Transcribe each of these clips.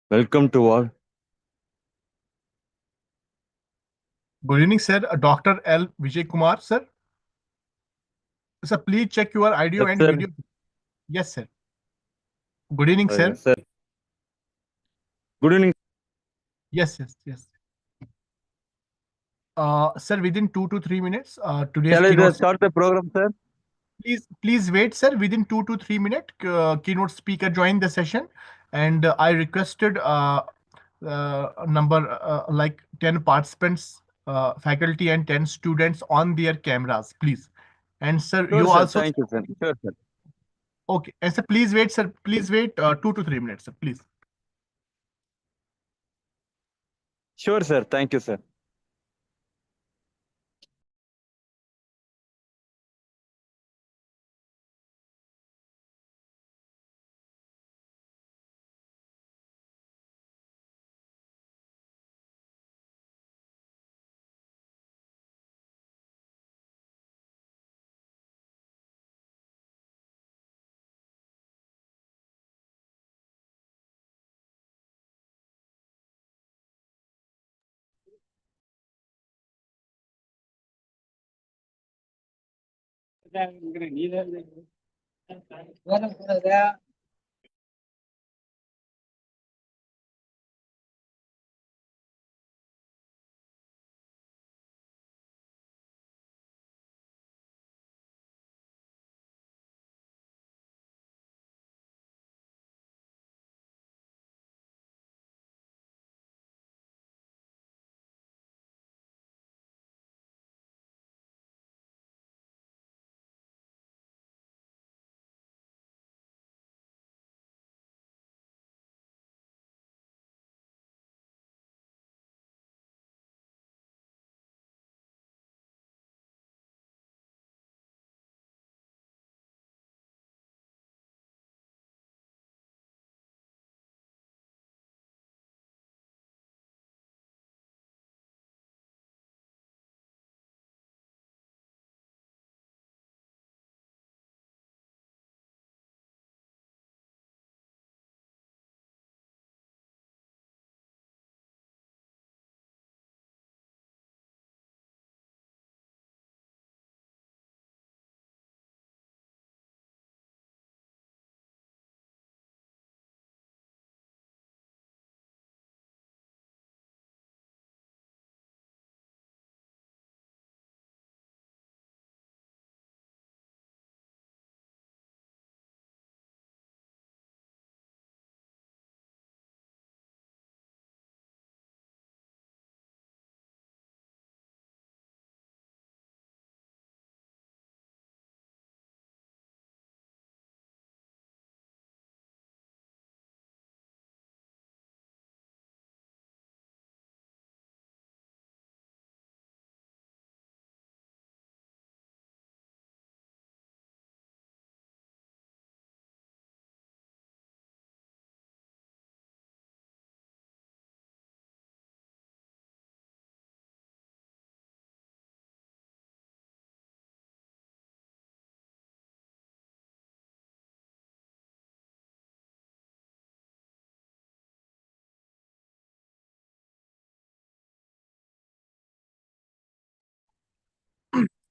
Welcome to all. Good evening, sir. Dr. L. Vijay Kumar, sir. Sir, please check your audio Yes, and sir. video. Yes, sir. Good evening, sir. Yes, sir. Good evening. Yes, yes, yes. Sir, within 2 to 3 minutes, today's Shall I keynote. start the program, sir? Please wait, sir. Within 2 to 3 minutes, keynote speaker joined the session, and I requested a number like 10 participants, faculty, and 10 students on their cameras, please. And sir, Sure, you sir. also. Thank you, sir. Sure, sir. Okay. And sir, please wait, sir. Please wait 2 to 3 minutes, sir. Please. Sure, sir. Thank you, sir.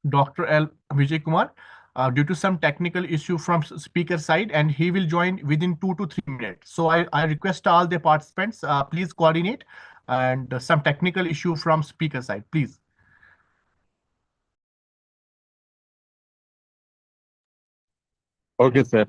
Dr. L. Vijay Kumar, due to some technical issue from speaker side, and he will join within 2 to 3 minutes. So I request all the participants, please coordinate, and some technical issue from speaker side, please. Okay, sir.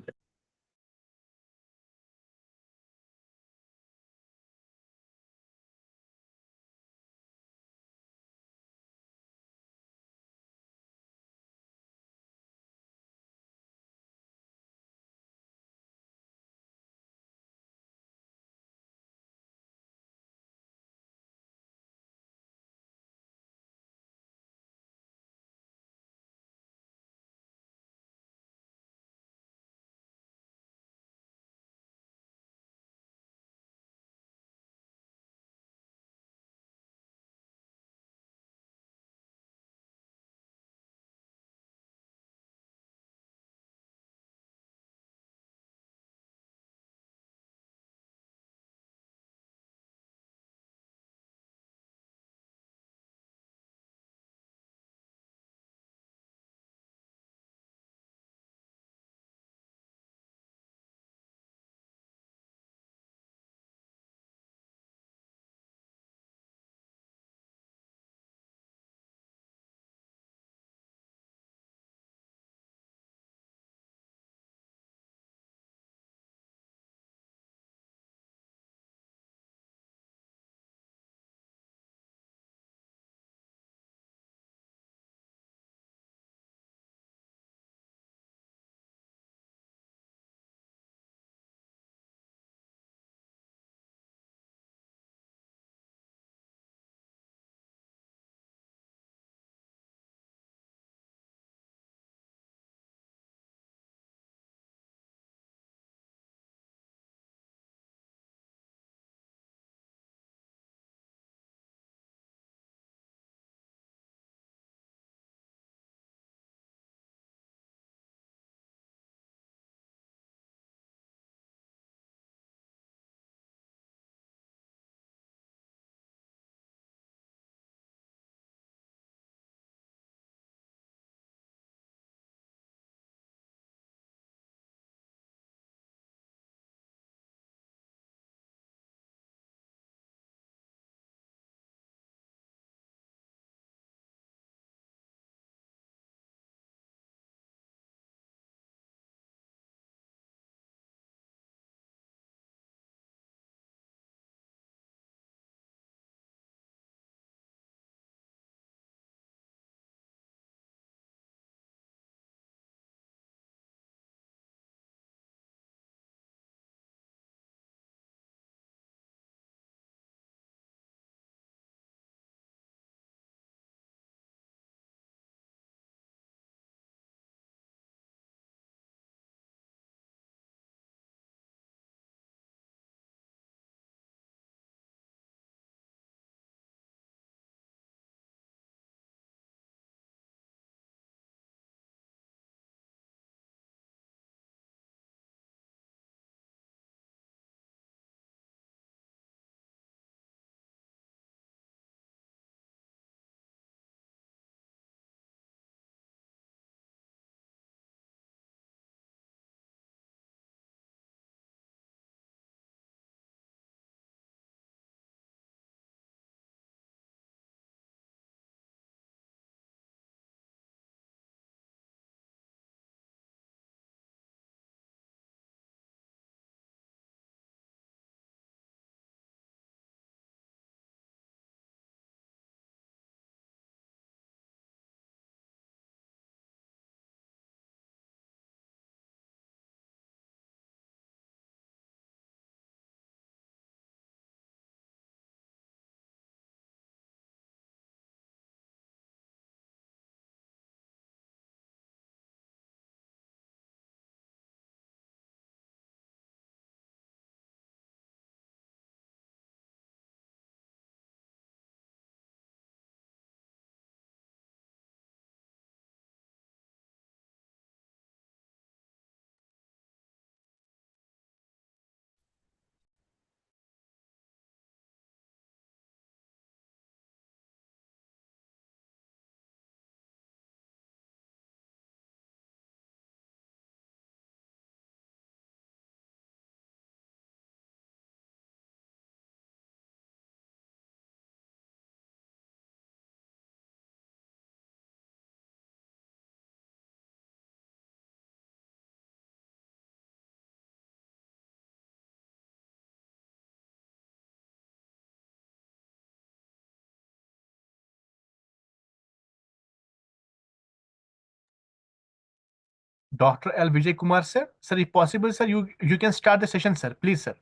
Dr. L. Vijay Kumar, sir. Sir, if possible, sir, you can start the session, sir. Please, sir.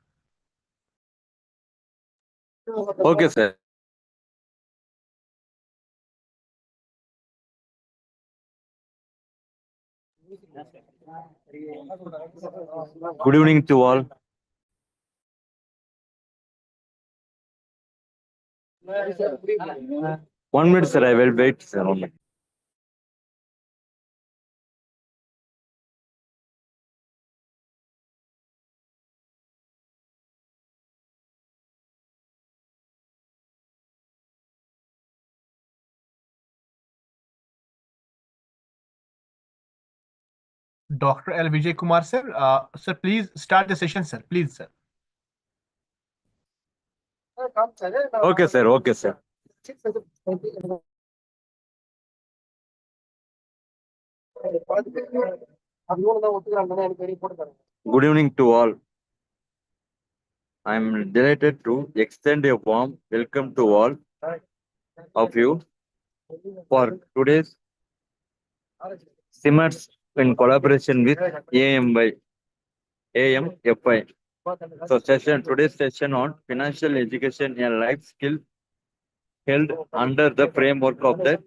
Okay, sir. Good evening to all. One minute, sir. I will wait, sir. Only. Dr. L. Vijay Kumar, sir. Sir, please start the session, sir. Please, sir. Okay, sir. Okay, sir. Good evening to all. I am delighted to extend a warm welcome to all of you for today's SIMATS in collaboration with AMFI. So today's session on financial education and life skill held under the framework of the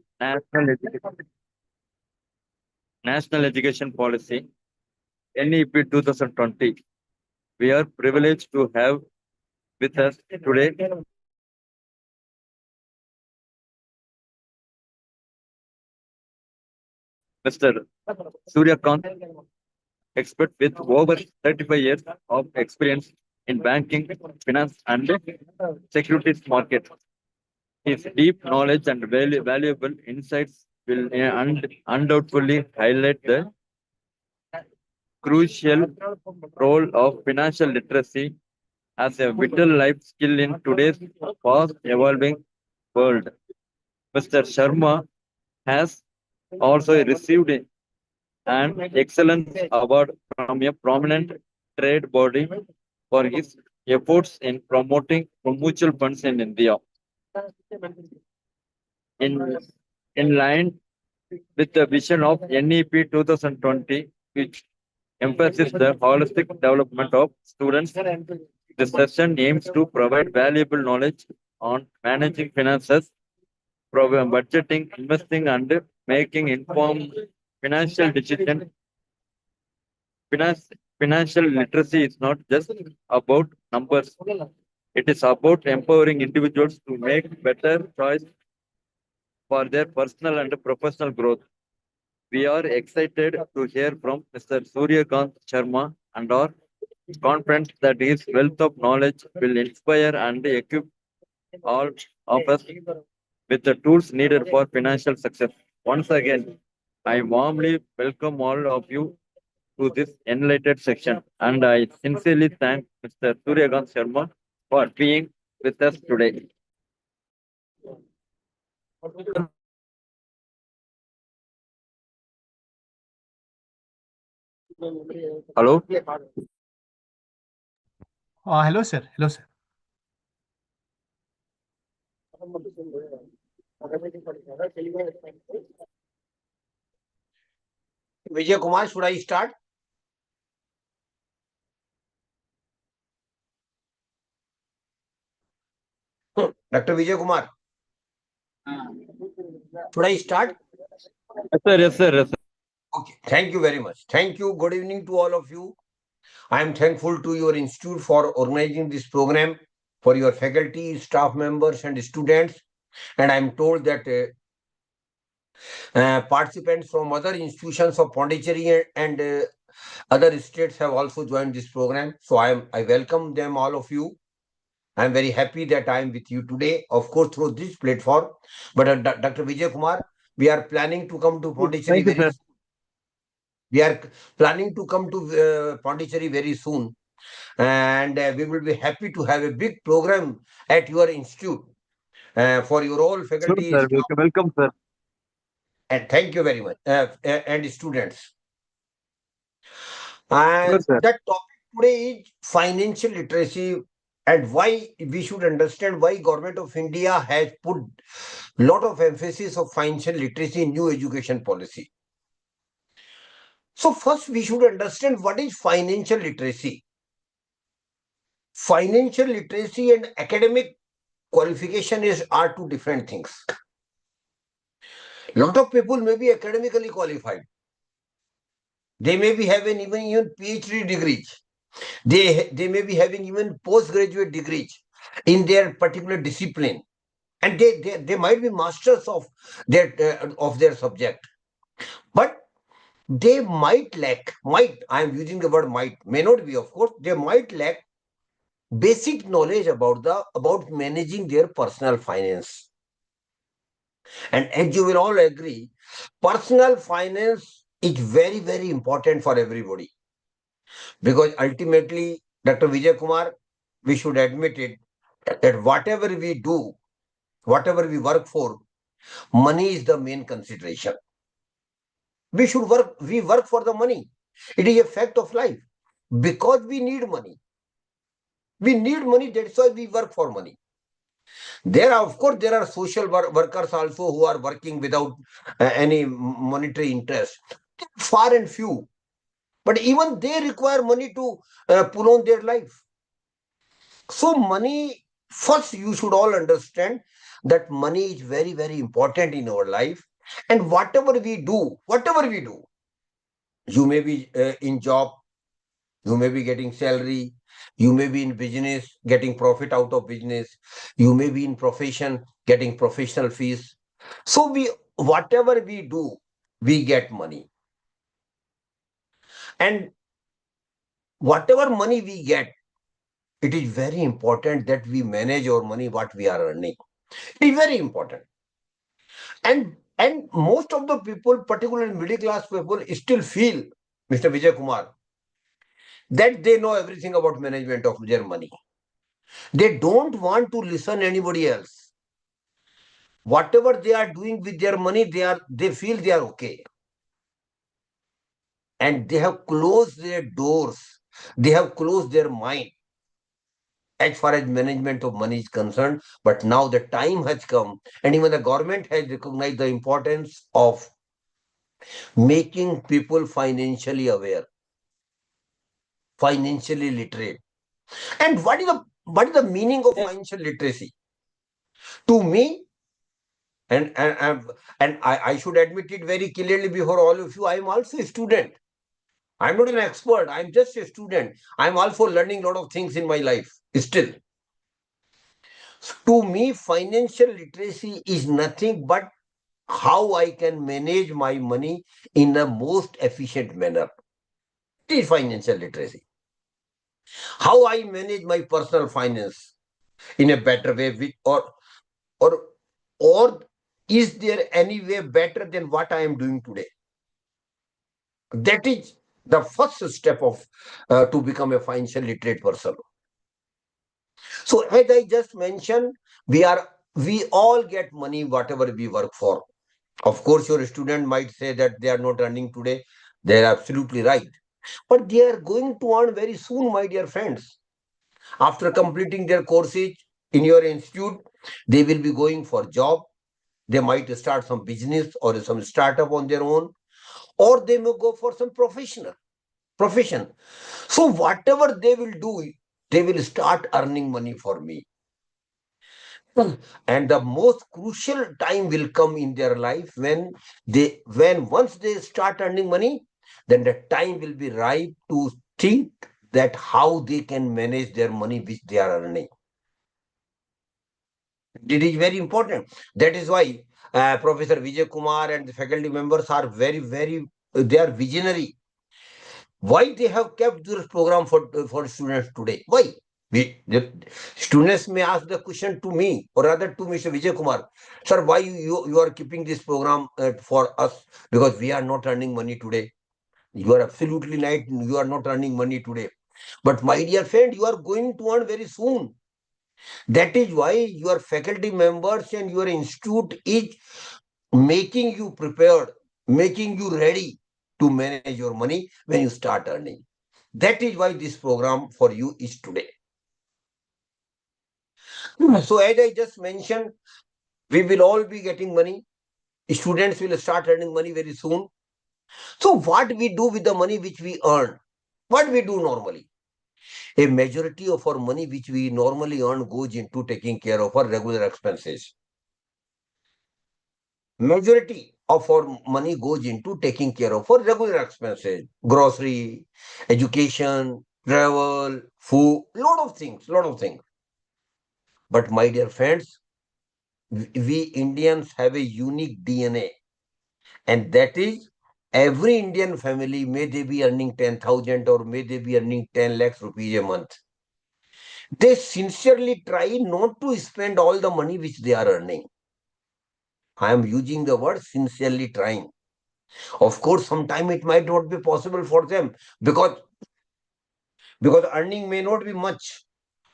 National Education Policy NEP 2020. We are privileged to have with us today Mr. Suryakant, expert with over 35 years of experience in banking, finance, and securities market. His deep knowledge and valuable insights will undoubtedly highlight the crucial role of financial literacy as a vital life skill in today's fast evolving world. Mr. Sharma has also received an excellence award from a prominent trade body for his efforts in promoting mutual funds in India. In, in line with the vision of NEP 2020, which emphasizes the holistic development of students, the session aims to provide valuable knowledge on managing finances, budgeting, investing, and making informed financial decisions. Financial literacy is not just about numbers. It is about empowering individuals to make better choice for their personal and professional growth. We are excited to hear from Mr. Suryakant Sharma and are confident that his wealth of knowledge will inspire and equip all of us with the tools needed for financial success. Once again, I warmly welcome all of you to this enlightened section, and I sincerely thank Mr. Suryakant Sharma for being with us today. Hello? Hello, sir. Hello, sir. Vijay Kumar, should I start? Dr. Vijay Kumar, should I start? Yes, sir. Yes, sir. Yes, sir. Okay, thank you very much. Thank you. Good evening to all of you. I am thankful to your institute for organizing this program, for your faculty, staff members, and students. And I am told that participants from other institutions of Pondicherry and other states have also joined this program. So I welcome them, all of you. I am very happy that I am with you today, of course, through this platform. But Dr. Vijay Kumar, we are planning to come to Pondicherry Thank you, very sir. soon. We are planning to come to Pondicherry very soon. And we will be happy to have a big program at your institute for your all Sure, faculty, sir. staff. Welcome, sir. And thank you very much. And students. Sure, And sir. that topic today is financial literacy and why we should understand why Government of India has put lot of emphasis of financial literacy in new education policy. So first we should understand what is financial literacy. Financial literacy and academic qualification are two different things. Lot of people may be academically qualified. They may be having even PhD degrees. They may be having even postgraduate degrees in their particular discipline, and they might be masters of their subject, but they might lack. Might, I am using the word might, may not be, of course. They might lack basic knowledge about managing their personal finance. And as you will all agree, personal finance is very, very important for everybody. Because ultimately, Dr. Vijay Kumar, we should admit it, that whatever we do, whatever we work for, money is the main consideration. We work for the money. It is a fact of life. Because we need money. We need money, that's why we work for money. There are, of course, there are social workers also who are working without any monetary interest. Far and few. But even they require money to pull on their life. So money, first you should all understand that money is very, very important in our life. And whatever we do, you may be in job, you may be getting salary, you may be in business, getting profit out of business, you may be in profession, getting professional fees. So whatever we do, we get money. And whatever money we get, it is very important that we manage our money, what we are earning. It is very important. And most of the people, particularly middle class people, still feel, Mr. Vijay Kumar, that they know everything about management of their money. They don't want to listen anybody else. Whatever they are doing with their money, they feel they are okay. And they have closed their doors. They have closed their mind as far as management of money is concerned. But now the time has come, and even the government has recognized the importance of making people financially aware, financially literate. And what is the meaning of financial literacy? To me, and I should admit it very clearly before all of you, I am also a student. I'm not an expert. I'm just a student. I'm also learning a lot of things in my life still. So to me, financial literacy is nothing but how I can manage my money in the most efficient manner. It is financial literacy. How I manage my personal finance in a better way, or or is there any way better than what I am doing today? That is the first step of to become a financial literate person. So as I just mentioned, we all get money whatever we work for. Of course, your student might say that they are not earning today. They are absolutely right. But they are going to earn very soon, my dear friends. After completing their courses in your institute, they will be going for job. They might start some business or some startup on their own, or they may go for some profession. So whatever they will do, they will start earning money for me. And the most crucial time will come in their life when once they start earning money, then the time will be right to think that how they can manage their money which they are earning. It is very important. That is why Professor Vijay Kumar and the faculty members are very, very, they are visionary. Why they have kept this program for students today? Why? The students may ask the question to me, or rather to Mr. Vijay Kumar, sir, why you are keeping this program for us? Because we are not earning money today. You are absolutely right. You are not earning money today. But my dear friend, you are going to earn very soon. That is why your faculty members and your institute is making you prepared, making you ready to manage your money when you start earning. That is why this program for you is today. So as I just mentioned, we will all be getting money. Students will start earning money very soon. So what we do with the money which we earn? What we do normally? A majority of our money which we normally earn goes into taking care of our regular expenses. Majority of our money goes into taking care of our regular expenses, grocery, education, travel, food, lot of things. But my dear friends, we Indians have a unique DNA, and that is every Indian family, may they be earning 10,000 or may they be earning 10 lakhs rupees a month, they sincerely try not to spend all the money which they are earning. I am using the word sincerely trying. Of course, sometime it might not be possible for them because earning may not be much,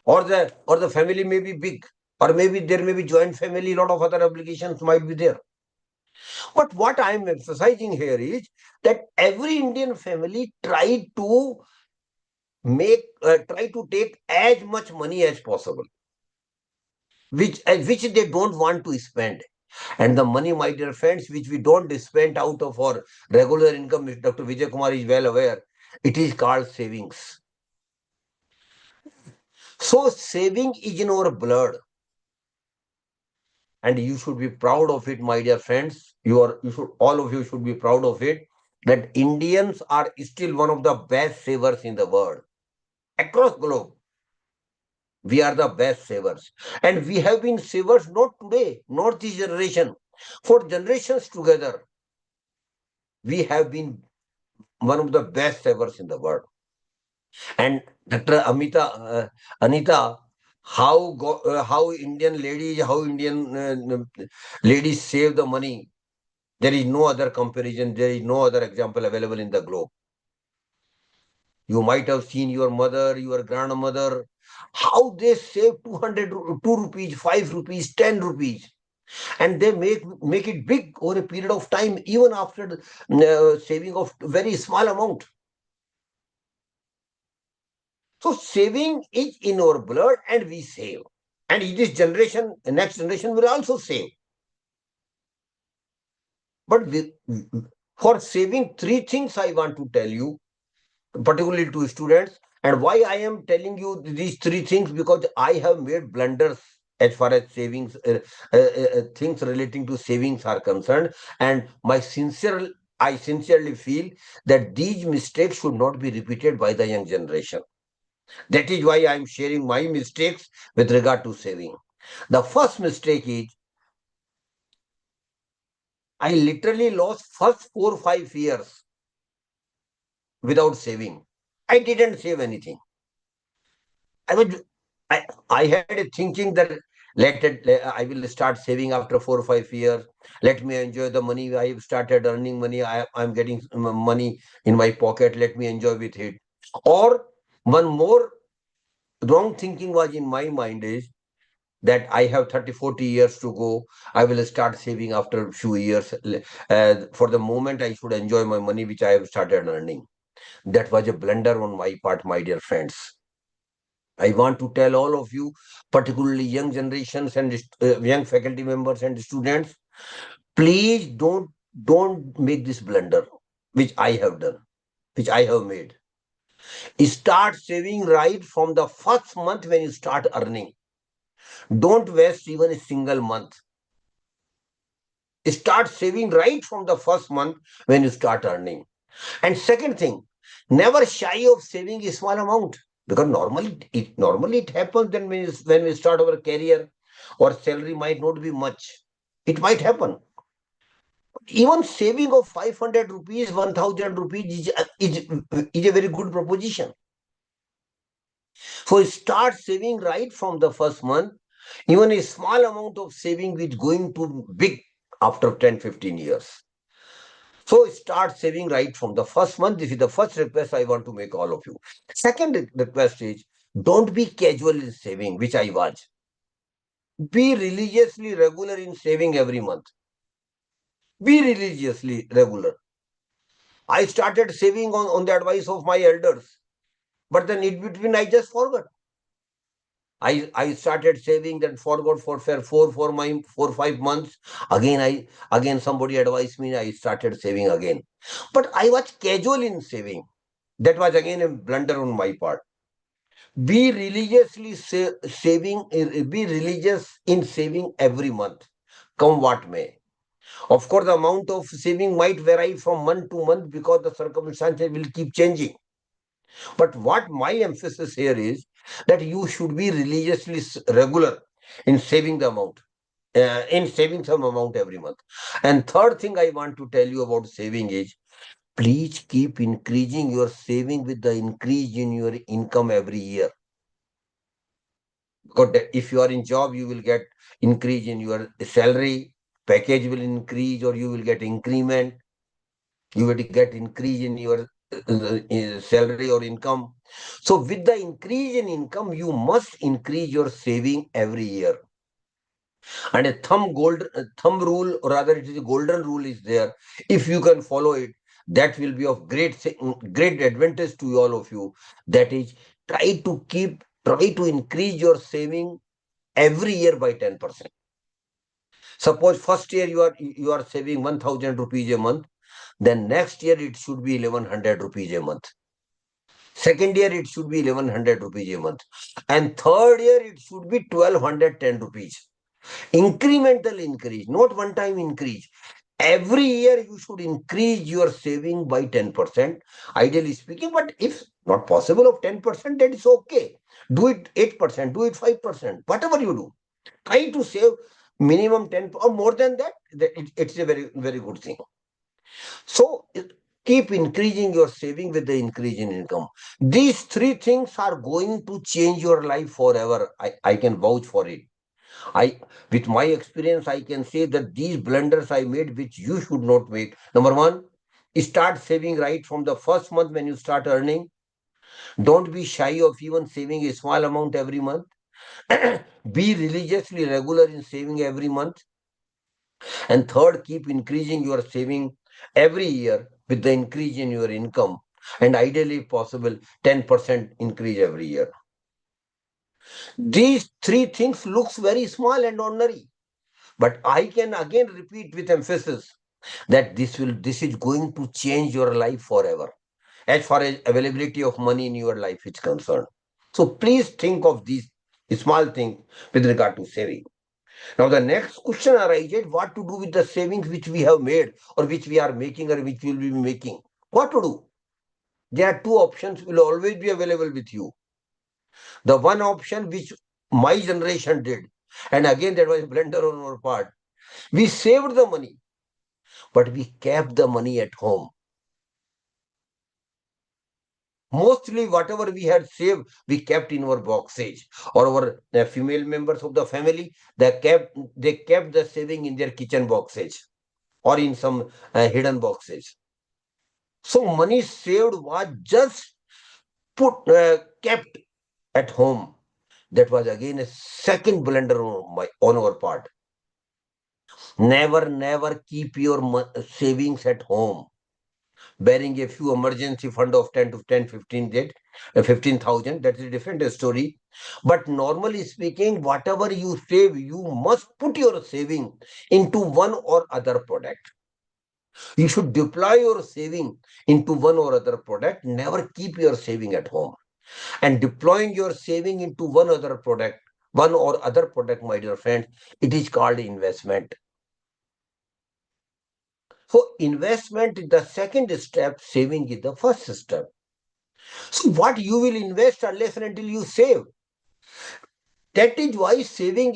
or the family may be big, or maybe there may be joint family, lot of other obligations might be there. But what I am emphasizing here is that every Indian family try to take as much money as possible, which they don't want to spend. And the money, my dear friends, which we don't spend out of our regular income, which Dr. Vijay Kumar is well aware, it is called savings. So saving is in our blood, and you should be proud of it, my dear friends. You should, all of you should be proud of it, that Indians are still one of the best savers in the world. Across globe, we are the best savers. And we have been savers not today, not this generation. For generations together, we have been one of the best savers in the world. And Dr. Anita, how Indian ladies save the money. There is no other comparison. There is no other example available in the globe. You might have seen your mother, your grandmother, how they save 200, 2 rupees, 5 rupees, 10 rupees. And they make it big over a period of time, even after saving of very small amount. So saving is in our blood and we save. And this generation, next generation will also save. But for saving, three things I want to tell you, particularly to students. And why I am telling you these three things, because I have made blunders as far as savings, things relating to savings are concerned. And I sincerely feel that these mistakes should not be repeated by the young generation. That is why I am sharing my mistakes with regard to saving. The first mistake is I literally lost first 4 or 5 years without saving. I didn't save anything. I was I had a thinking that I will start saving after 4 or 5 years. Let me enjoy the money. I have started earning money. I'm getting money in my pocket. Let me enjoy with it. Or one more wrong thinking was in my mind is that I have 30, 40 years to go. I will start saving after a few years. For the moment, I should enjoy my money, which I have started earning. That was a blunder on my part, my dear friends. I want to tell all of you, particularly young generations and young faculty members and students, please don't make this blunder, which I have done, which I have made. Start saving right from the first month when you start earning. Don't waste even a single month. Start saving right from the first month when you start earning. And second thing, never shy of saving a small amount, because normally it happens then when we start our career, our salary might not be much. It might happen. Even saving of 500 rupees, 1000 rupees is a very good proposition. So start saving right from the first month. Even a small amount of saving is going to big after 10, 15 years. So start saving right from the first month. This is the first request I want to make all of you. Second request is don't be casual in saving, which I was. Be religiously regular in saving every month. Be religiously regular. I started saving on the advice of my elders, but then in between I just forgot. I started saving, then forgot for 4 5 months. Again somebody advised me, I started saving again. But I was casual in saving. That was again a blunder on my part. Be religiously saving, be religious in saving every month, come what may. Of course, the amount of saving might vary from month to month because the circumstances will keep changing. But what my emphasis here is that you should be religiously regular in saving the amount, in saving some amount every month. And third thing I want to tell you about saving is, please keep increasing your saving with the increase in your income every year. Because if you are in job, you will get increase in your salary, package will increase, or you will get increment, you will get increase in your salary or income. So with the increase in income, you must increase your saving every year. And a thumb rule, or rather it is a golden rule is there. If you can follow it, that will be of great advantage to all of you. That is, try to increase your saving every year by 10%. Suppose first year you are saving 1000 rupees a month, then next year it should be 1100 rupees a month. Second year it should be 1100 rupees a month. And third year it should be 1210 rupees. Incremental increase, not one time increase. Every year you should increase your saving by 10%, ideally speaking. But if not possible of 10%, that is okay. Do it 8%, do it 5%, whatever you do. Try to save minimum 10 or more than that. It's a very, very good thing. So keep increasing your saving with the increase in income. These three things are going to change your life forever. I can vouch for it. With my experience, I can say that these blunders I made, which you should not make. Number one, start saving right from the first month when you start earning. Don't be shy of even saving a small amount every month. Be religiously regular in saving every month. And third, keep increasing your saving every year with the increase in your income. And ideally, if possible, 10% increase every year. These three things looks very small and ordinary. But I can again repeat with emphasis that this is going to change your life forever, as far as availability of money in your life is concerned. So please think of these small things with regard to saving. Now the next question arises: what to do with the savings which we have made, or which we are making, or which we will be making? What to do? There are two options will always be available with you. The one option which my generation did, and again that was a blunder on our part, we saved the money, but we kept the money at home. Mostly whatever we had saved, we kept in our boxes. Or our female members of the family, they kept the saving in their kitchen boxes or in some hidden boxes. So money saved was just kept at home. That was again a second blunder on our part. Never keep your savings at home, bearing a few emergency fund of 10 to 10 15 that 15,000. That is a different story. But normally speaking, whatever you save, you must put your saving into one or other product. You should deploy your saving into one or other product. Never keep your saving at home. And deploying your saving into one or other product, my dear friends, it is called investment. So investment is the second step, saving is the first step. So what you will invest unless and until you save. That is why saving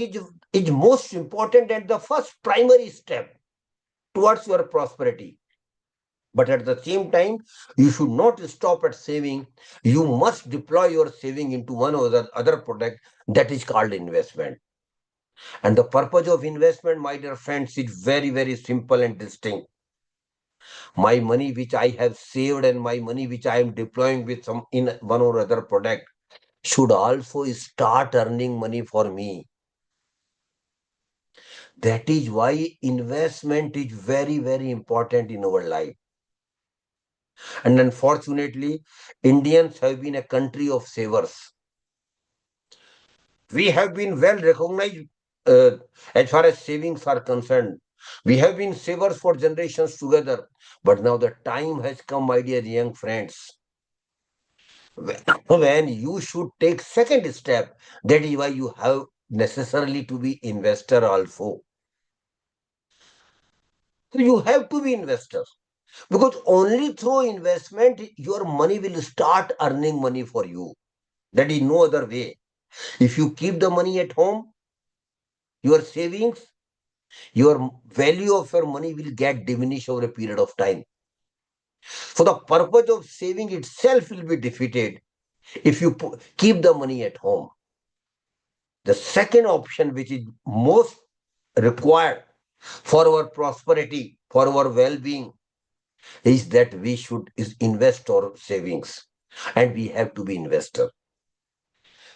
is most important and the first primary step towards your prosperity. But at the same time, you should not stop at saving. You must deploy your saving into one or the other product, that is called investment. And the purpose of investment, my dear friends, is very, very simple and distinct. My money which I have saved and my money which I am deploying with some in one or other product should also start earning money for me. That is why investment is very, very important in our life. And unfortunately, Indians have been a country of savers. We have been well recognized as far as savings are concerned. We have been savers for generations together. But now the time has come, my dear young friends, when you should take second step. That is why you have necessarily to be investor also. So you have to be investor, because only through investment your money will start earning money for you. That is no other way. If you keep the money at home, your savings, your value of your money will get diminished over a period of time. So the purpose of saving itself will be defeated if you keep the money at home. The second option, which is most required for our prosperity, for our well-being, is that we should invest our savings, and we have to be investor.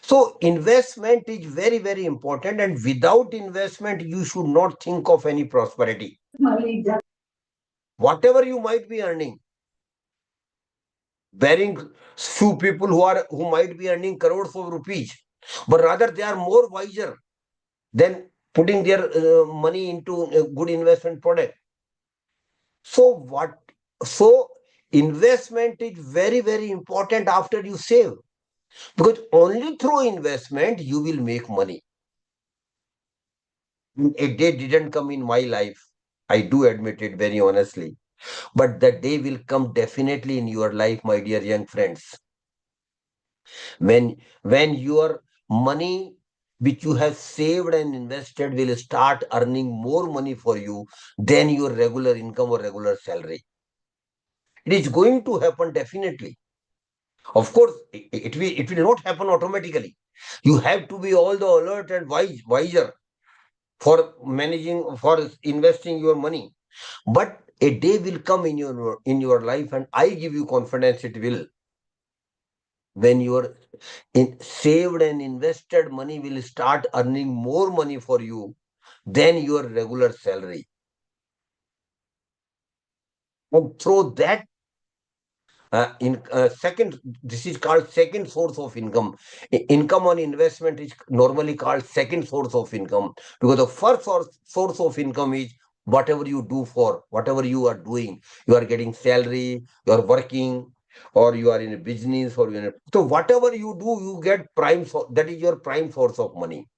So investment is very, very important, and without investment, you should not think of any prosperity. Whatever you might be earning, bearing few people who might be earning crores of rupees, but rather they are more wiser than putting their money into a good investment product. So what? So investment is very, very important after you save, because only through investment you will make money. A day didn't come in my life. I do admit it very honestly. But the day will come definitely in your life, my dear young friends. When your money which you have saved and invested will start earning more money for you than your regular income or regular salary. It is going to happen definitely. Of course, it will not happen automatically. You have to be all the alert and wiser for managing, for investing your money. But a day will come in your life, and I give you confidence it will, when your saved and invested money will start earning more money for you than your regular salary. And through that, second, this is called second source of income. Income on investment is normally called second source of income, because the first source of income is whatever you do, for whatever you are doing. You are getting salary, you are working, or you are in a business, or so whatever you do, you get prime. That is your prime source of money,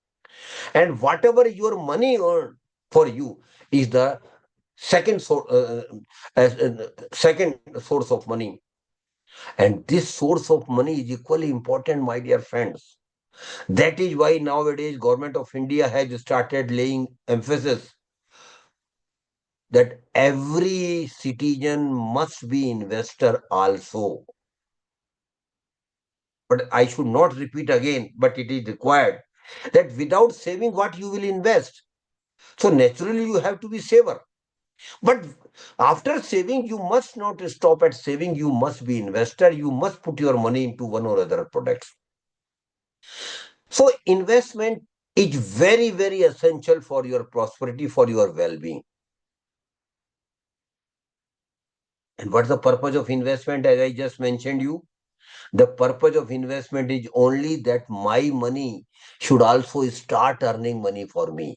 and whatever your money earned for you is the second source, second source of money. And this source of money is equally important, my dear friends. That is why nowadays Government of India has started laying emphasis that every citizen must be investor also. But I should not repeat again, but it is required that without saving, what you will invest? So naturally you have to be saver. But after saving, you must not stop at saving. You must be investor. You must put your money into one or other products. So investment is very, very essential for your prosperity, for your well-being. And what's the purpose of investment? As I just mentioned you, the purpose of investment is only that my money should also start earning money for me.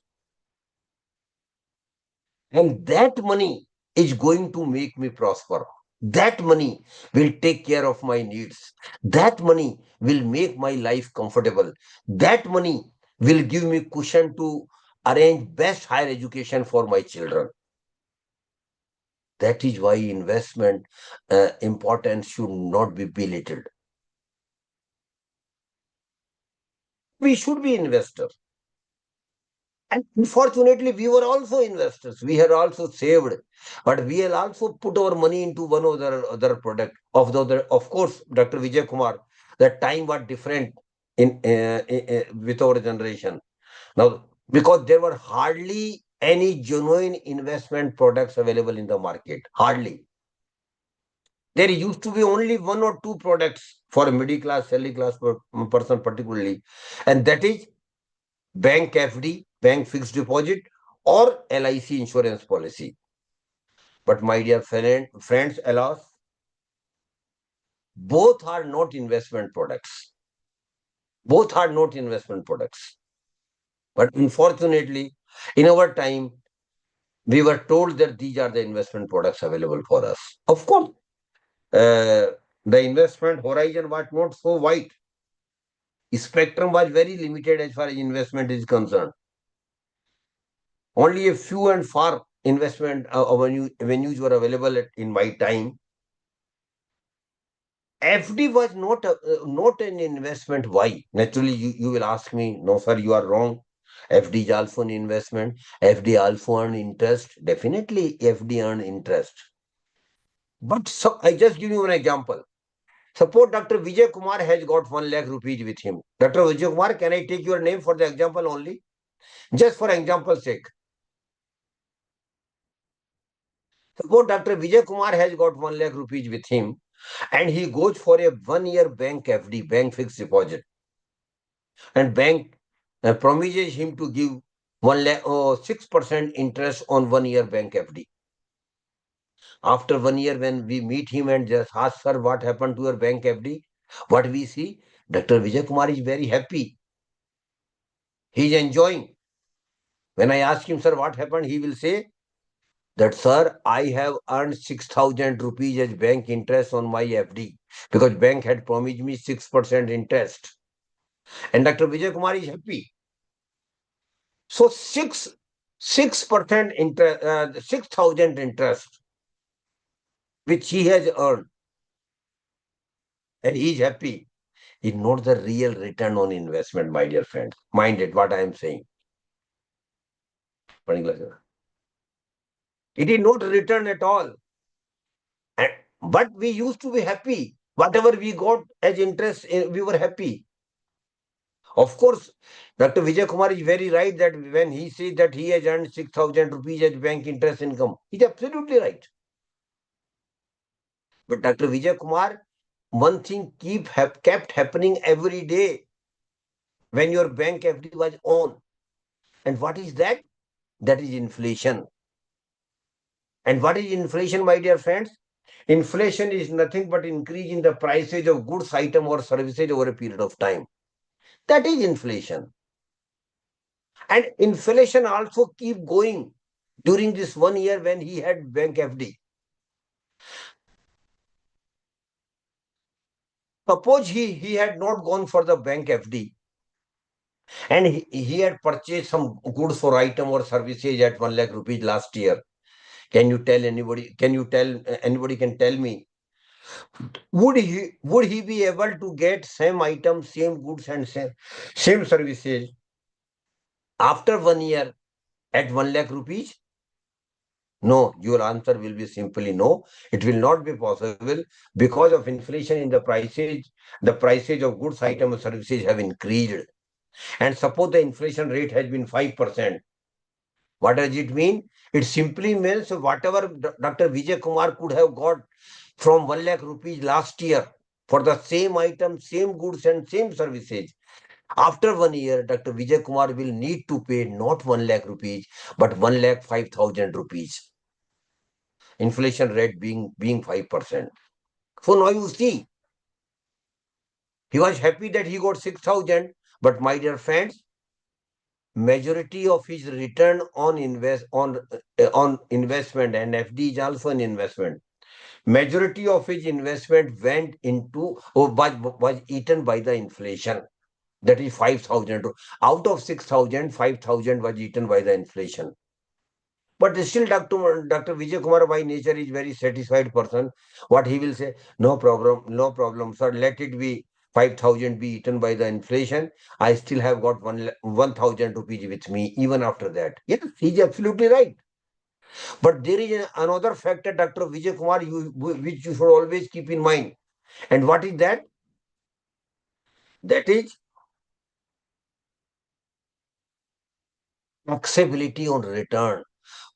And that money is going to make me prosper. That money will take care of my needs. That money will make my life comfortable. That money will give me cushion to arrange best higher education for my children. That is why investment importance should not be belittled. We should be investors. And unfortunately, we were also investors. We had also saved, but we had also put our money into one or other product of the other. Of course, Dr. Vijay Kumar, that time was different with our generation. Now, because there were hardly any genuine investment products available in the market, hardly. There used to be only one or two products for a middle class, early class person particularly, and that is bank FD, bank fixed deposit, or LIC insurance policy. But my dear friends, alas, both are not investment products. Both are not investment products. But unfortunately, in our time, we were told that these are the investment products available for us. Of course, the investment horizon was not so wide. Spectrum was very limited as far as investment is concerned. Only a few and far investment venues were available in my time. FD was not an investment. Why? Naturally, you will ask me, no, sir, you are wrong. FD is also an investment. FD also earn interest. Definitely, FD earn interest. But so, I just give you an example. Suppose Dr. Vijay Kumar has got 1 lakh rupees with him. Dr. Vijay Kumar, can I take your name for the example only? Just for example's sake. Suppose Dr. Vijay Kumar has got 1 lakh rupees with him and he goes for a 1 year bank FD, bank fixed deposit. And bank promises him to give 6% interest on 1 year bank FD. After 1 year, when we meet him and just ask, sir, what happened to your bank FD? What we see, Dr. Vijay Kumar is very happy. He is enjoying. When I ask him, sir, what happened? He will say that, sir, I have earned 6,000 rupees as bank interest on my FD because bank had promised me 6% interest. And Dr. Vijay Kumar is happy. So 6% interest, 6,000 interest, which he has earned, and he is happy, is not the real return on investment, my dear friends. Mind it, what I am saying. It is not return at all. And, but we used to be happy. Whatever we got as interest, we were happy. Of course, Dr. Vijay Kumar is very right that when he says that he has earned 6,000 rupees as bank interest income, he's absolutely right. But Dr. Vijay Kumar, one thing kept happening every day when your bank FD was on. And what is that? That is inflation. And what is inflation, my dear friends? Inflation is nothing but increase in the prices of goods, item or services over a period of time. That is inflation. And inflation also keep going during this 1 year when he had bank FD. Suppose he had not gone for the bank FD and he had purchased some goods or item or services at 1 lakh rupees last year. Can you tell anybody? Can you tell anybody can tell me? Would he be able to get same items, same goods, and same services after 1 year at 1 lakh rupees? No, your answer will be simply no. It will not be possible because of inflation in the prices. The prices of goods, items, and services have increased. And suppose the inflation rate has been 5%. What does it mean? It simply means whatever Dr. Vijay Kumar could have got from 1 lakh rupees last year for the same item, same goods, and same services. After 1 year, Dr. Vijay Kumar will need to pay not 1 lakh rupees, but 1 lakh 5,000 rupees. Inflation rate being 5%. So now you see, he was happy that he got 6,000, but my dear friends, majority of his return on investment, and FD is also an investment. Majority of his investment went into or was eaten by the inflation. That is 5,000. Out of 6,000, 5,000 was eaten by the inflation. But still, Dr. Vijay Kumar by nature is very satisfied person. What he will say, no problem, sir. Let it be 5,000 be eaten by the inflation. I still have got 1,000 rupees with me even after that. Yes, he's absolutely right. But there is another factor, Dr. Vijay Kumar, which you should always keep in mind. And what is that? That is taxability on return.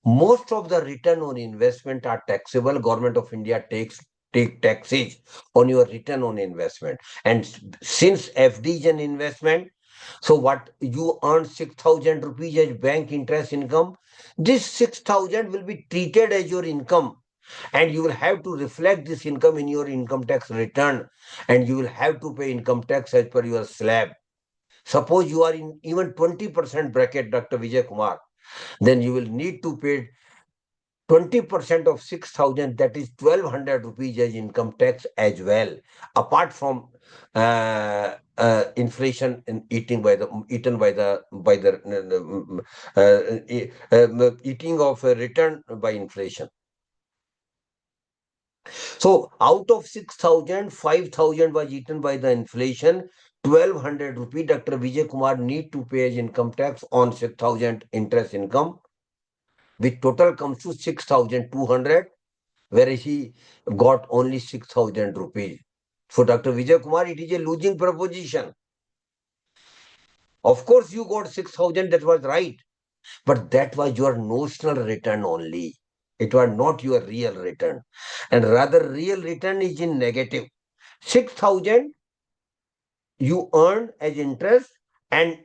Most of the return on investment are taxable. Government of India take taxes on your return on investment. And since FD is an investment, so what you earn 6,000 rupees as bank interest income, this 6,000 will be treated as your income. And you will have to reflect this income in your income tax return. And you will have to pay income tax as per your slab. Suppose you are in even 20% bracket, Dr. Vijay Kumar, then you will need to pay 20% of 6,000, that is 1,200 rupees as income tax as well, apart from inflation and eaten eating of a return by inflation. So out of 6,000, 5,000 was eaten by the inflation. 1,200 rupee Dr. Vijay Kumar need to pay as income tax on 6,000 interest income, which total comes to 6,200, whereas he got only 6,000 rupees. For Dr. Vijay Kumar, it is a losing proposition. Of course, you got 6,000, that was right, but that was your notional return only. It was not your real return. And rather, real return is in negative. 6,000 you earned as interest, and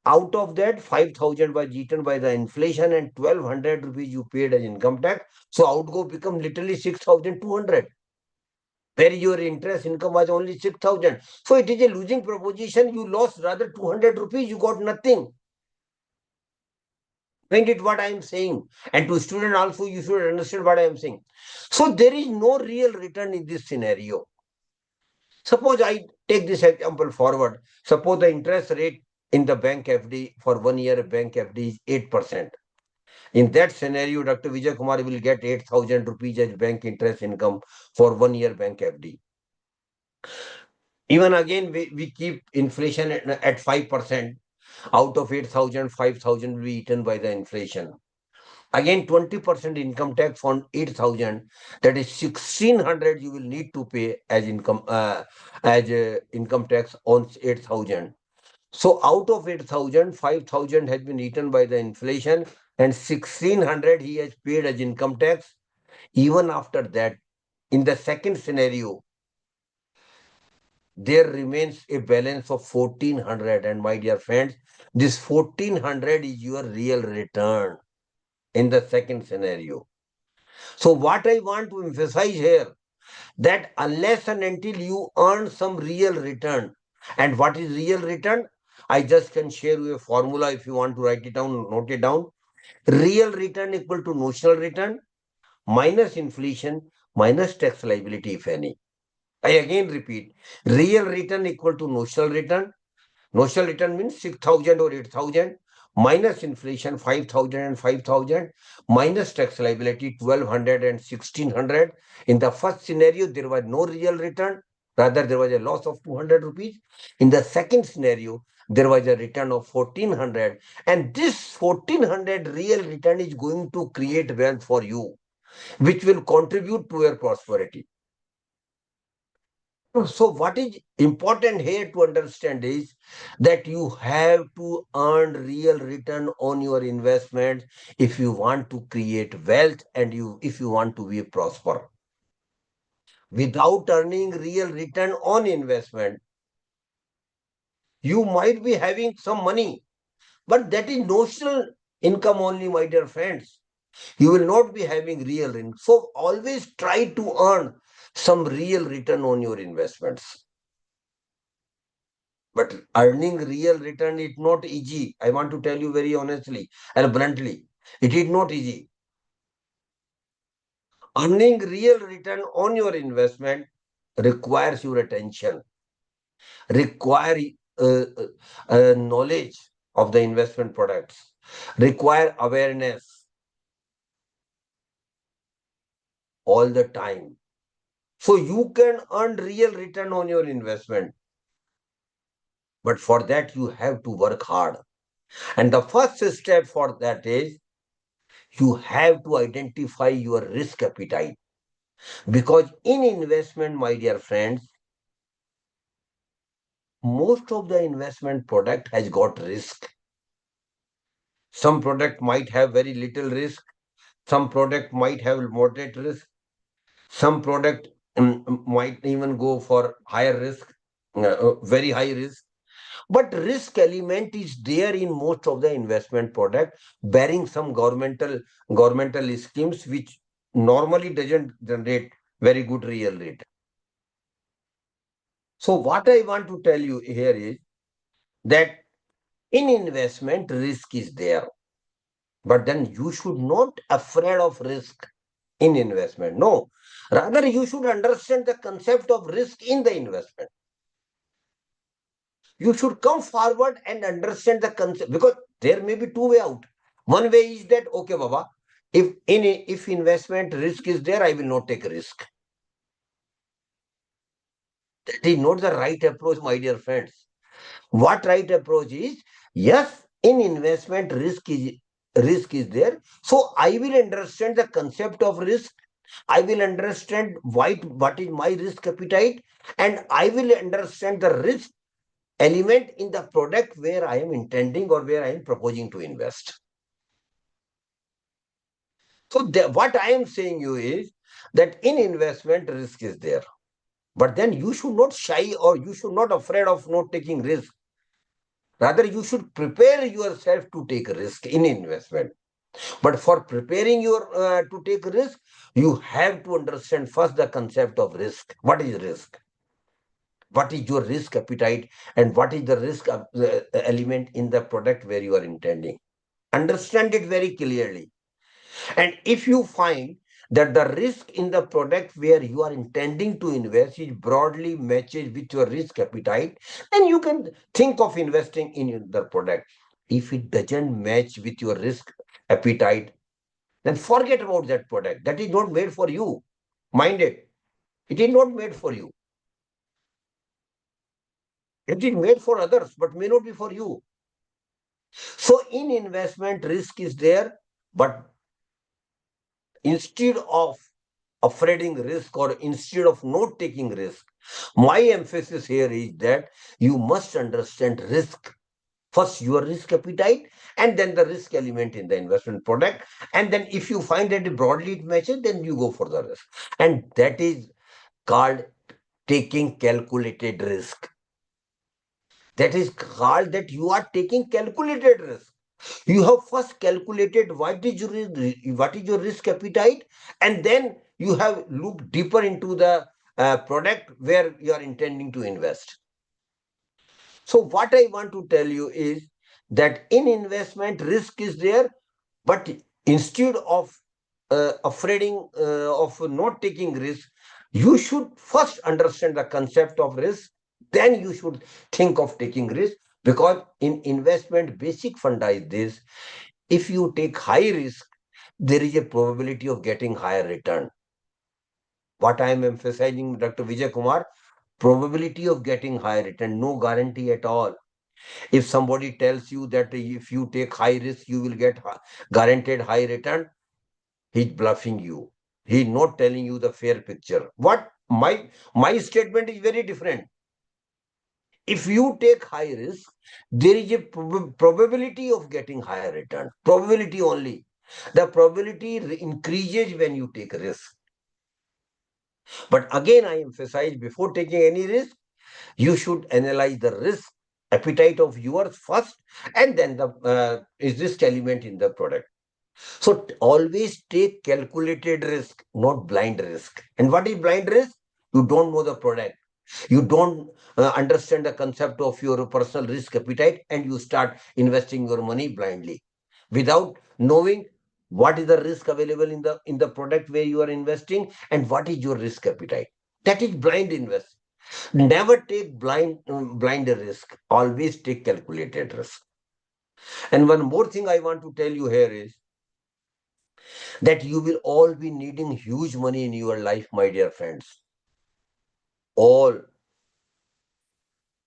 out of that 5,000 was eaten by the inflation, and 1,200 rupees you paid as income tax. So outgo become literally 6,200, where your interest income was only 6,000. So it is a losing proposition. You lost rather 200 rupees, you got nothing. Find it what I am saying. And to student also, you should understand what I am saying. So there is no real return in this scenario. Suppose I take this example forward. Suppose the interest rate in the bank FD for 1 year bank FD is 8%. In that scenario, Dr. Vijay Kumar will get 8,000 rupees as bank interest income for 1 year bank FD. Even again, we keep inflation at 5%. Out of 8,000, 5,000 will be eaten by the inflation. Again, 20% income tax on 8,000, that is 1,600 you will need to pay as income tax on 8,000. So out of 8,000, 5,000 has been eaten by the inflation, and 1,600 he has paid as income tax. Even after that, in the second scenario, there remains a balance of 1,400. And my dear friends, this 1,400 is your real return in the second scenario. So what I want to emphasize here, that unless and until you earn some real return, and what is real return? I just can share you a formula. If you want to write it down, note it down. Real return equal to notional return minus inflation minus tax liability, if any. I again repeat, real return equal to notional return. Notional return means 6,000 or 8,000 minus inflation 5,000 and 5,000 minus tax liability 1,200 and 1,600. In the first scenario, there was no real return. Rather, there was a loss of 200 rupees. In the second scenario, there was a return of 1,400. And this 1,400 real return is going to create wealth for you, which will contribute to your prosperity. So what is important here to understand is that you have to earn real return on your investment if you want to create wealth and if you want to be prosper. Without earning real return on investment, you might be having some money, but that is notional income only, my dear friends. You will not be having real income. So always try to earn some real return on your investments. But earning real return is not easy. I want to tell you very honestly and bluntly. It is not easy. Earning real return on your investment requires your attention, require knowledge of the investment products, require awareness all the time. So you can earn real return on your investment. But for that, you have to work hard. And the first step for that is you have to identify your risk appetite. Because in investment, my dear friends, most of the investment product has got risk. Some product might have very little risk. Some product might have moderate risk. Some product might even go for higher risk, very high risk. But risk element is there in most of the investment product, bearing some governmental schemes which normally doesn't generate very good real rate. So what I want to tell you here is that In investment, risk is there, but then you should not afraid of risk in investment. No, rather you should understand the concept of risk in the investment. You should come forward and understand the concept, because there may be two way out. One way is that, okay, Baba, if investment risk is there, I will not take risk. That is not the right approach, my dear friends. What right approach is? Yes, in investment risk is there. So I will understand the concept of risk. I will understand what is my risk appetite, and I will understand the risk element in the product where I am intending or where I am proposing to invest. So what I am saying you is that in investment risk is there, but then you should not shy or you should not afraid of not taking risk. Rather, you should prepare yourself to take risk in investment. But for preparing your to take risk, you have to understand first the concept of risk. What is risk? What is your risk appetite, and what is the risk element in the product where you are intending? Understand it very clearly. And if you find that the risk in the product where you are intending to invest is broadly matches with your risk appetite, then you can think of investing in the product. If it doesn't match with your risk appetite, then forget about that product. That is not made for you. Mind it. It is not made for you. It is made for others, but may not be for you. So in investment, risk is there, but instead of afraiding risk or instead of not taking risk, my emphasis here is that you must understand risk. First, your risk appetite, and then the risk element in the investment product. And then if you find that broadly it matches, then you go for the risk. And that is called taking calculated risk. That is called that you are taking calculated risk. You have first calculated what is your risk appetite, and then you have looked deeper into the product where you are intending to invest. So what I want to tell you is that in investment risk is there, but instead of afraiding of not taking risk, you should first understand the concept of risk. Then you should think of taking risk, because in investment basic funda is this: if you take high risk, there is a probability of getting higher return. What I am emphasizing, Dr. Vijay Kumar, probability of getting higher return, no guarantee at all. If somebody tells you that if you take high risk, you will get guaranteed high return, he's bluffing you. He's not telling you the fair picture. What my statement is very different. If you take high risk, there is a probability of getting higher return. Probability only. The probability increases when you take risk. But again, I emphasize, before taking any risk, you should analyze the risk appetite of yours first, and then the is risk element in the product. So always take calculated risk, not blind risk. And what is blind risk? You don't know the product. You don't understand the concept of your personal risk appetite, and you start investing your money blindly without knowing what is the risk available in the product where you are investing and what is your risk appetite. That is blind invest. Never take blind risk. Always take calculated risk. And one more thing I want to tell you here is that you will all be needing huge money in your life, my dear friends. All.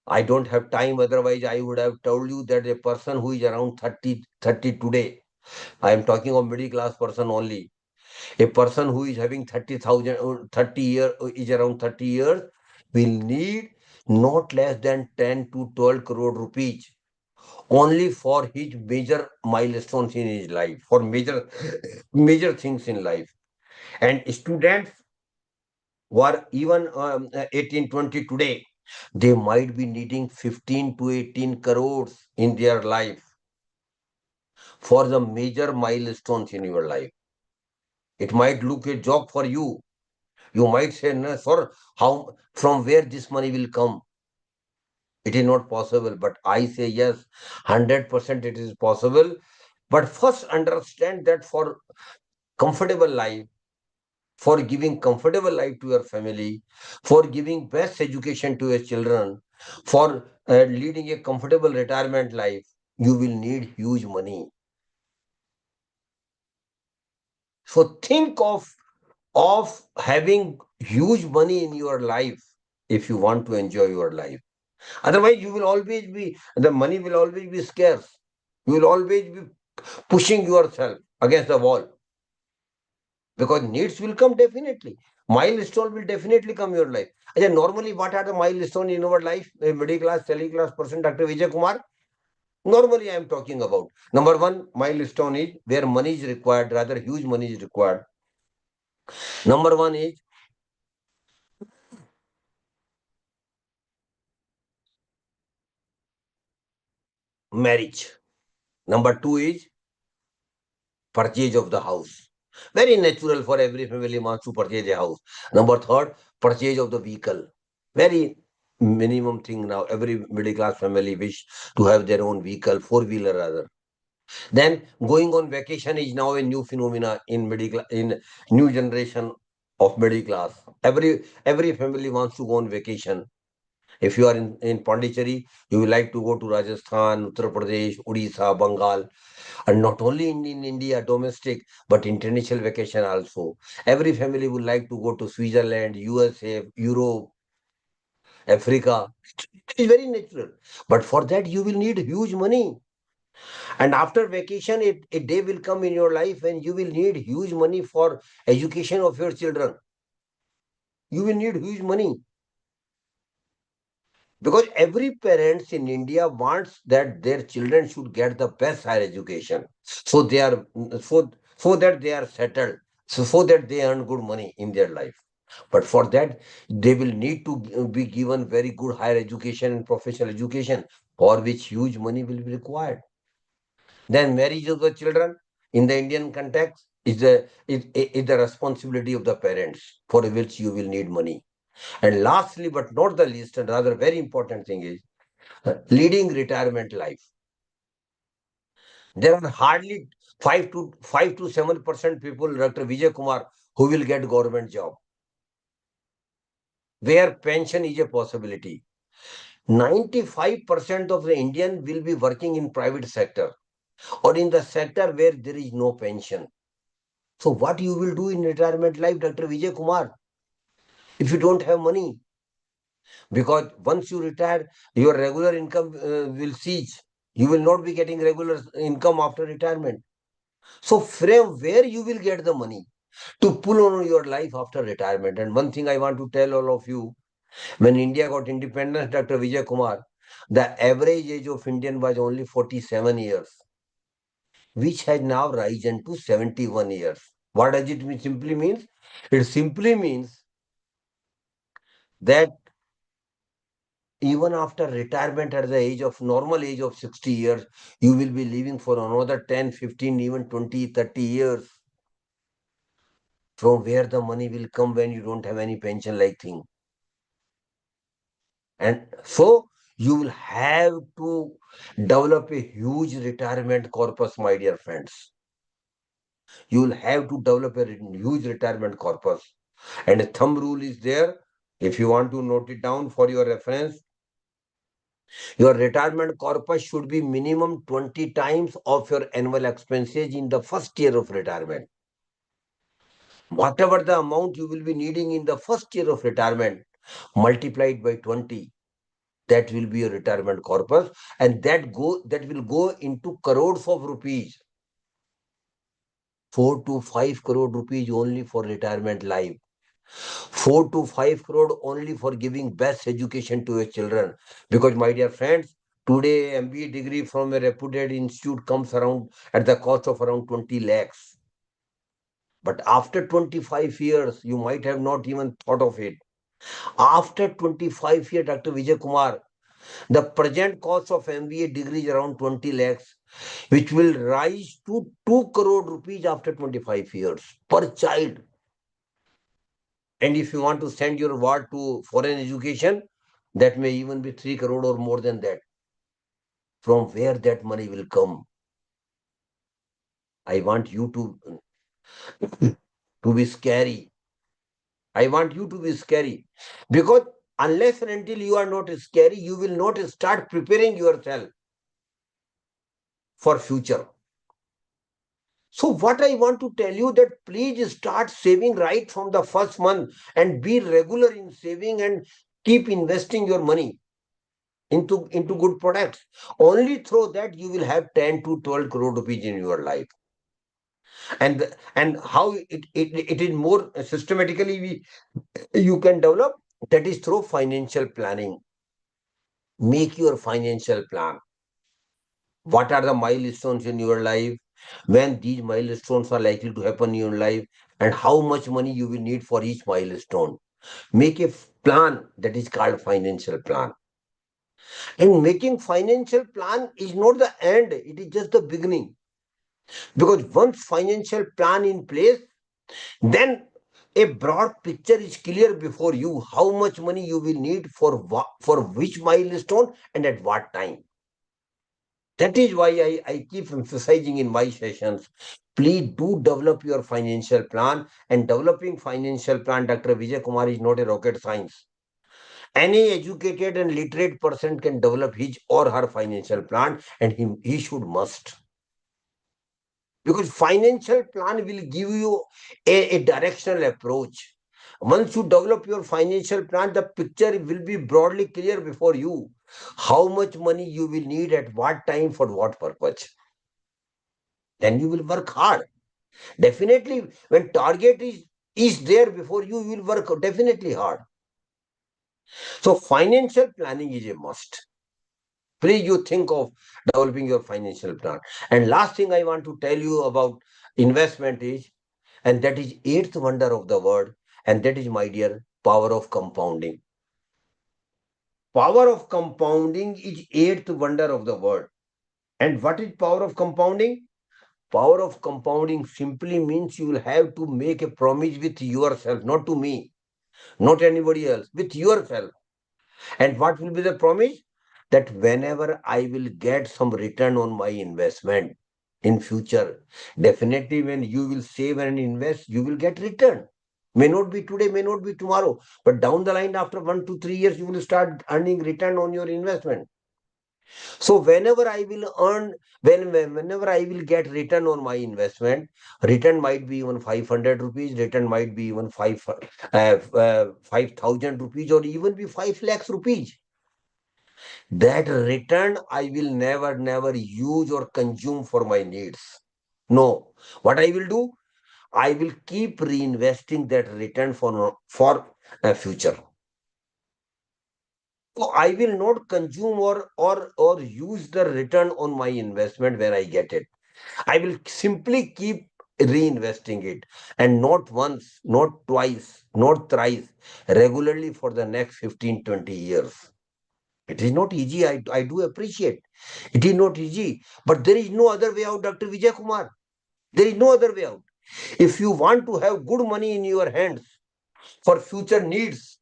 I don't have time, otherwise I would have told you that a person who is around 30 today, I am talking of middle class person only. A person who is having 30,000 or 30 year is around 30 years will need not less than 10 to 12 crore rupees only for his major milestones in his life, for major things in life. And students who are even 18, 20 today, they might be needing 15 to 18 crores in their life for the major milestones in your life. It might look a joke for you. You might say, no, sir, how, from where this money will come? It is not possible, but I say yes, 100% it is possible. But first understand that for comfortable life, for giving comfortable life to your family, for giving best education to your children, for leading a comfortable retirement life, you will need huge money. So think of having huge money in your life if you want to enjoy your life. Otherwise, you will always be the money will always be scarce. You will always be pushing yourself against the wall because needs will come definitely. Milestone will definitely come in your life. And normally, what are the milestone in our life? A middle class, selling class person, Dr. Vijay Kumar. Normally, I am talking about number one milestone is where money is required, rather huge money is required. Number one is marriage. Number two is purchase of the house. Very natural for every family wants to purchase a house. Number third, purchase of the vehicle. Very minimum thing now. Every middle class family wish to have their own vehicle, four-wheeler rather. Then going on vacation is now a new phenomena in middle class, in new generation of middle class. Every family wants to go on vacation. If you are in Pondicherry, you will like to go to Rajasthan, Uttar Pradesh, Odisha, Bengal, and not only in India, domestic, but international vacation also. Every family would like to go to Switzerland, USA, Europe, Africa. It is very natural. But for that, you will need huge money. And after vacation, a day will come in your life when you will need huge money for education of your children. You will need huge money. Because every parents in India wants that their children should get the best higher education. So they are so that they are settled. So that they earn good money in their life. But for that, they will need to be given very good higher education and professional education, for which huge money will be required. Then marriage of the children in the Indian context is the responsibility of the parents, for which you will need money. And lastly, but not the least, and rather very important thing is leading retirement life. There are hardly 5 to 7% people, Dr. Vijay Kumar, who will get government job, where pension is a possibility. 95% of the Indian will be working in private sector or in the sector where there is no pension. So what you will do in retirement life, Dr. Vijay Kumar, if you don't have money? Because once you retire, your regular income will cease. You will not be getting regular income after retirement. So from where you will get the money to pull on your life after retirement? And one thing I want to tell all of you, when India got independence, Dr. Vijay Kumar, the average age of Indian was only 47 years, which has now risen to 71 years. What does it simply means? It simply means that even after retirement at the normal age of 60 years, you will be living for another 10, 15, even 20, 30 years. From where the money will come when you don't have any pension like thing? And so you will have to develop a huge retirement corpus, my dear friends. You will have to develop a huge retirement corpus. And a thumb rule is there. If you want to note it down for your reference, your retirement corpus should be minimum 20 times of your annual expenses in the first year of retirement. Whatever the amount you will be needing in the first year of retirement, multiplied by 20, that will be your retirement corpus, and that will go into crores of rupees. 4 to 5 crore rupees only for retirement life. 4 to 5 crore only for giving best education to your children. Because, my dear friends, today MBA degree from a reputed institute comes around at the cost of around 20 lakhs. But after 25 years, you might have not even thought of it. After 25 years, Dr. Vijay Kumar, the present cost of MBA degree is around 20 lakhs, which will rise to 2 crore rupees after 25 years per child. And if you want to send your ward to foreign education, That may even be 3 crore or more than that. From where that money will come? I want you to be scary. I want you to be scary. Because unless and until you are not scary, you will not start preparing yourself for future. So what I want to tell you that please start saving right from the first month and be regular in saving and keep investing your money into good products. Only through that you will have 10 to 12 crore rupees in your life. And how it is more systematically you can develop, that is through financial planning. Make your financial plan. What are the milestones in your life? When these milestones are likely to happen in your life, and how much money you will need for each milestone. Make a plan, that is called financial plan. And making financial plan is not the end, it is just the beginning. Because once financial plan in place, then a broad picture is clear before you, how much money you will need for which milestone and at what time. That is why I keep emphasizing in my sessions, please do develop your financial plan. And developing financial plan, Dr. Vijay Kumar, is not a rocket science. Any educated and literate person can develop his or her financial plan, and he should must. Because financial plan will give you a directional approach. Once you develop your financial plan, the picture will be broadly clear before you. How much money you will need at what time for what purpose. Then you will work hard. Definitely, when target is there before you, you will work definitely hard. So financial planning is a must. Please you think of developing your financial plan. And last thing I want to tell you about investment is, and that is eighth wonder of the world, and that is, my dear, power of compounding. Power of compounding is eighth wonder of the world. And what is power of compounding? Power of compounding simply means you will have to make a promise with yourself, not to me, not anybody else, with yourself. And what will be the promise? That whenever I will get some return on my investment in future, definitely when you will save and invest, you will get return. May not be today, may not be tomorrow, but down the line after 1 to 3 years, you will start earning return on your investment. So whenever I will earn, whenever I will get return on my investment, return might be even 500 rupees, return might be even 5,000 rupees, or even be 5 lakhs rupees. That return I will never use or consume for my needs. No. What I will do? I will keep reinvesting that return for a future. So I will not consume or use the return on my investment when I get it. I will simply keep reinvesting it, and not once, not twice, not thrice, regularly for the next 15, 20 years. It is not easy. I do appreciate. It is not easy. But there is no other way out, Dr. Vijay Kumar. There is no other way out. If you want to have good money in your hands for future needs,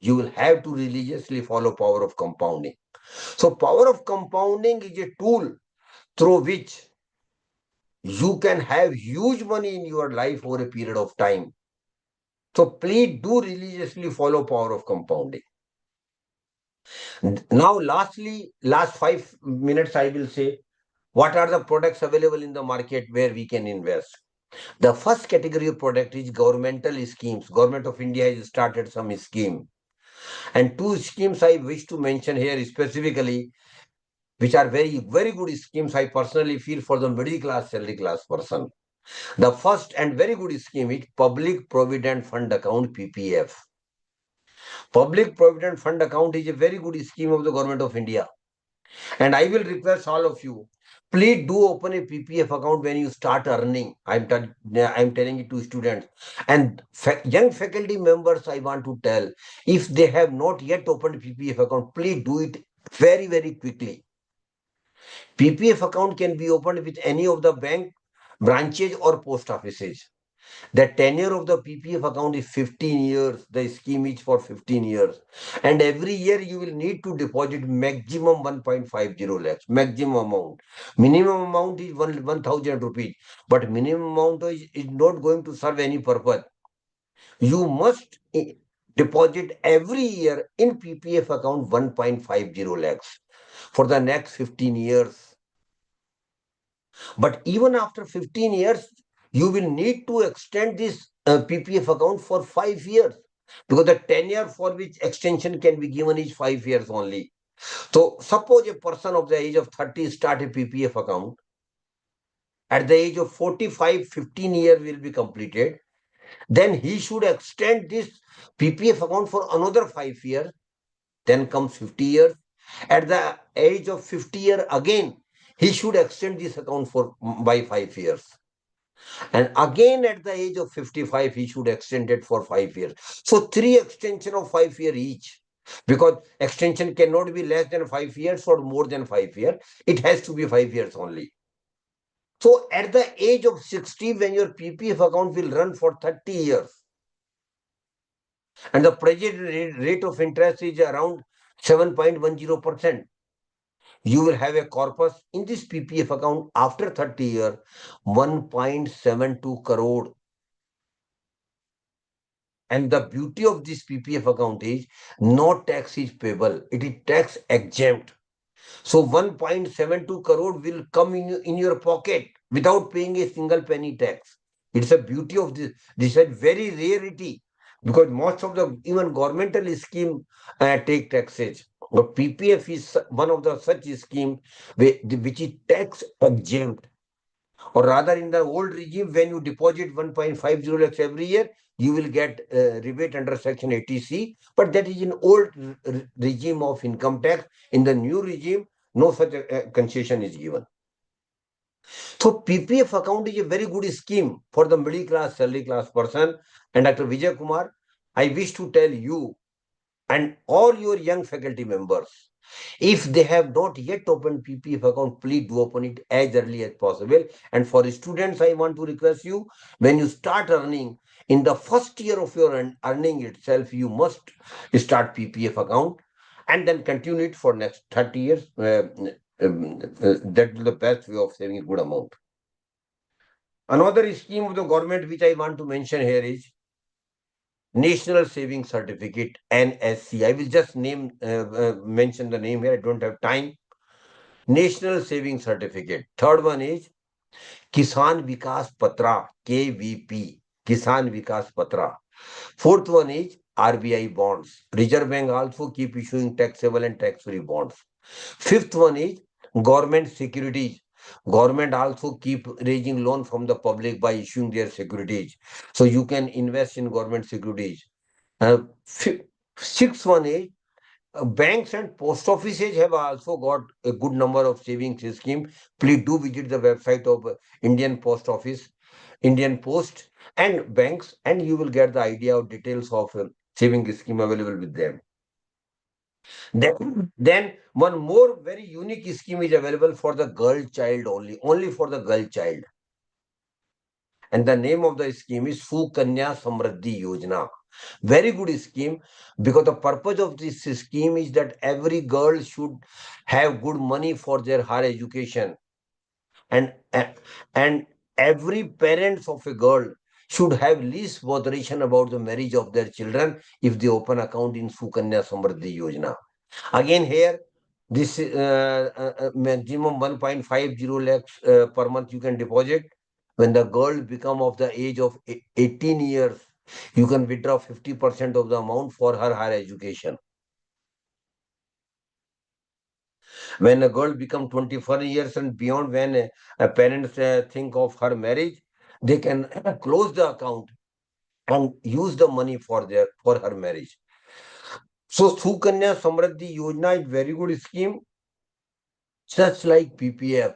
you will have to religiously follow power of compounding. So power of compounding is a tool through which you can have huge money in your life over a period of time. So please do religiously follow power of compounding. Now, lastly, last 5 minutes, I will say what are the products available in the market where we can invest. The first category of product is governmental schemes. Government of India has started some scheme. And two schemes I wish to mention here specifically, which are very good schemes, I personally feel, for the middle class, salary class person. The first and very good scheme is Public Provident Fund Account, PPF. Public Provident Fund Account is a very good scheme of the Government of India. And I will request all of you, please do open a PPF account when you start earning. I'm telling it to students. And young faculty members, I want to tell, if they have not yet opened PPF account, please do it very quickly. PPF account can be opened with any of the bank branches or post offices. The tenure of the PPF account is 15 years. The scheme is for 15 years. And every year you will need to deposit maximum 1.50 lakhs, maximum amount. Minimum amount is 1,000 rupees. But minimum amount is not going to serve any purpose. You must deposit every year in PPF account 1.50 lakhs for the next 15 years. But even after 15 years, you will need to extend this PPF account for 5 years because the tenure for which extension can be given is 5 years only. So suppose a person of the age of 30 start a PPF account. At the age of 45, 15 years will be completed. Then he should extend this PPF account for another 5 years. Then comes 50 years. At the age of 50 years again, he should extend this account for by 5 years. And again at the age of 55, he should extend it for 5 years. So three extension of 5 years each. Because extension cannot be less than 5 years or more than 5 years. It has to be 5 years only. So at the age of 60, when your PPF account will run for 30 years, and the present rate of interest is around 7.10%, you will have a corpus in this PPF account after 30 years, 1.72 crore. And the beauty of this PPF account is no tax is payable. It is tax exempt. So 1.72 crore will come in your pocket without paying a single penny tax. It's a beauty of this. This is very rarity because most of the even governmental scheme take taxes. But PPF is one of the such scheme which is tax exempt. Or rather, in the old regime, when you deposit 1.50 lakhs every year, you will get rebate under Section 80C. But that is in old regime of income tax. In the new regime, no such concession is given. So PPF account is a very good scheme for the middle class, salary class person. And Dr. Vijay Kumar, I wish to tell you and all your young faculty members, if they have not yet opened PPF account, please do open it as early as possible. And for students, I want to request you, when you start earning, in the first year of your earning itself, you must start PPF account and then continue it for next 30 years. That is the best way of saving a good amount. Another scheme of the government which I want to mention here is National Saving Certificate, NSC. I will just mention the name here. I don't have time. National Saving Certificate. Third one is Kisan Vikas Patra, KVP. Kisan Vikas Patra. Fourth one is RBI bonds. Reserve Bank also keep issuing taxable and tax-free bonds. Fifth one is government securities. Government also keep raising loan from the public by issuing their securities. So you can invest in government securities. Sixth one is banks and post offices have also got a good number of savings scheme. Please do visit the website of Indian Post Office, Indian Post and banks, and you will get the idea of details of saving scheme available with them. Then one more very unique scheme is available for the girl child only for the girl child. And the name of the scheme is Sukanya Samriddhi Yojana. Very good scheme because the purpose of this scheme is that every girl should have good money for their higher education. And every parents of a girl should have least botheration about the marriage of their children if they open account in Sukanya Samriddhi Yojana. Again here, this maximum 1.50 lakhs per month you can deposit. When the girl become of the age of 18 years, you can withdraw 50% of the amount for her higher education. When a girl become 24 years and beyond, when parents think of her marriage, they can close the account and use the money for her marriage. So Sukanya Samriddhi Yojana is very good scheme, just like PPF.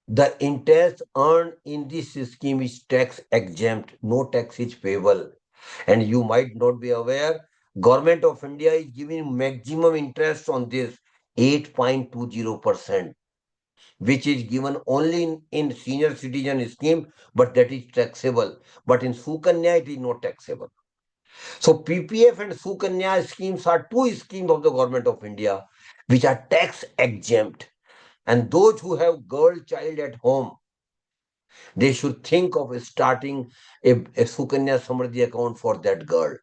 The interest earned in this scheme is tax exempt, no tax is payable. And you might not be aware, Government of India is giving maximum interest on this 8.20%. which is given only in senior citizen scheme, but that is taxable. But in Sukanya, it is not taxable. So PPF and Sukanya schemes are two schemes of the government of India, which are tax exempt. And those who have girl child at home, they should think of starting a Sukanya Samriddhi account for that girl.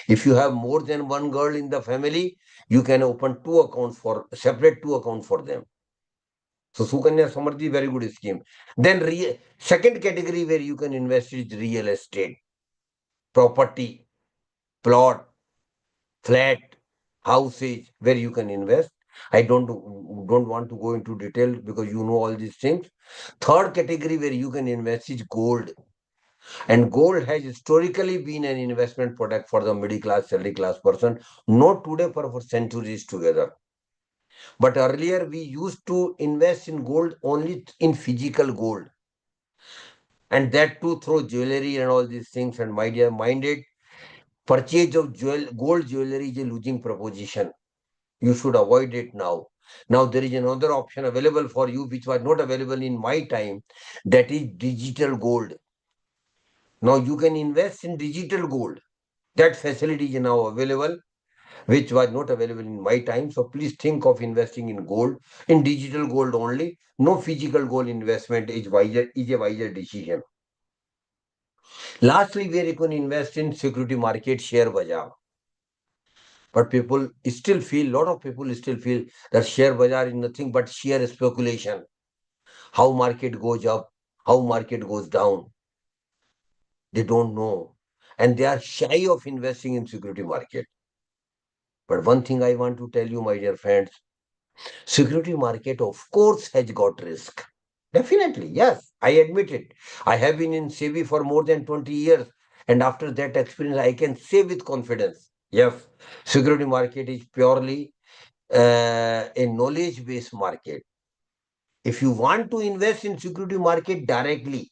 If you have more than one girl in the family, you can open two accounts for separate two accounts for them. So Sukanya Samriddhi, very good scheme. Then second category where you can invest is real estate, property, plot, flat, houses where you can invest. I don't want to go into detail because you know all these things. Third category where you can invest is gold. And gold has historically been an investment product for the middle class, salary class person, not today, for centuries together. But earlier we used to invest in gold only in physical gold. And that too through jewelry and all these things. And my dear minded, purchase of gold jewelry is a losing proposition. You should avoid it now. Now there is another option available for you which was not available in my time. That is digital gold. Now you can invest in digital gold. That facility is now available, which was not available in my time. So please think of investing in gold, in digital gold only. No physical gold investment is a wiser decision. Lastly, where you can invest in security market, share bazaar. But people still feel, lot of people still feel that share bazaar is nothing but sheer speculation. How market goes up, how market goes down. They don't know. And they are shy of investing in security market. But one thing I want to tell you, my dear friends, security market, of course, has got risk. Definitely, yes, I admit it. I have been in SEBI for more than 20 years. And after that experience, I can say with confidence, yes, security market is purely a knowledge-based market. If you want to invest in security market directly,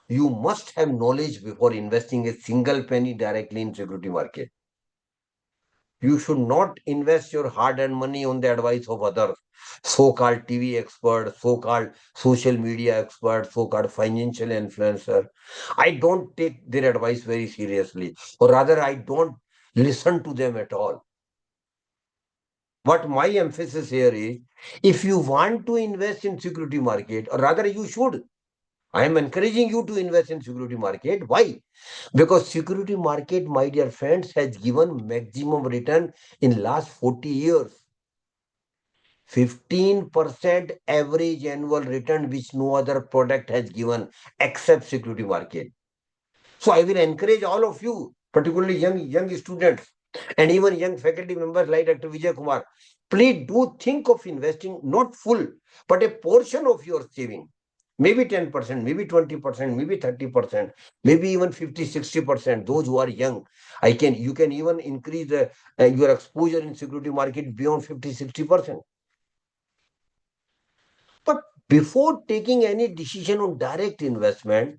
you must have knowledge before investing a single penny directly in security market. You should not invest your hard-earned money on the advice of others, so-called TV experts, so-called social media experts, so-called financial influencer. I don't take their advice very seriously, or rather, I don't listen to them at all. What my emphasis here is, if you want to invest in security market, or rather you should, I am encouraging you to invest in security market. Why? Because security market, my dear friends, has given maximum return in last 40 years. 15% average annual return, which no other product has given except security market. So I will encourage all of you, particularly young students and even young faculty members like Dr. Vijay Kumar. Please do think of investing not full, but a portion of your saving. Maybe 10%, maybe 20%, maybe 30%, maybe even 50, 60%. Those who are young, you can even increase your exposure in security market beyond 50, 60%. But before taking any decision on direct investment,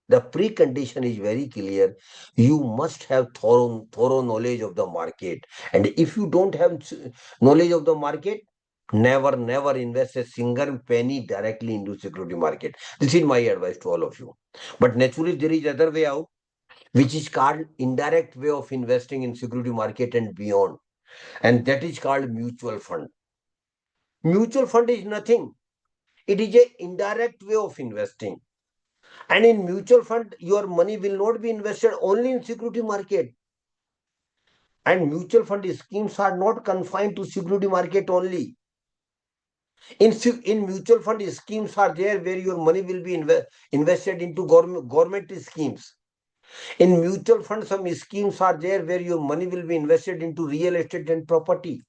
the precondition is very clear. You must have thorough knowledge of the market. And if you don't have knowledge of the market, never invest a single penny directly into security market. This is my advice to all of you. But naturally, there is other way out, which is called indirect way of investing in security market and beyond. And that is called mutual fund. Mutual fund is nothing. It is a indirect way of investing. And in mutual fund, your money will not be invested only in security market. And mutual fund schemes are not confined to security market only. In mutual fund schemes are there where your money will be invested into government schemes. In mutual fund, some schemes are there where your money will be invested into real estate and property.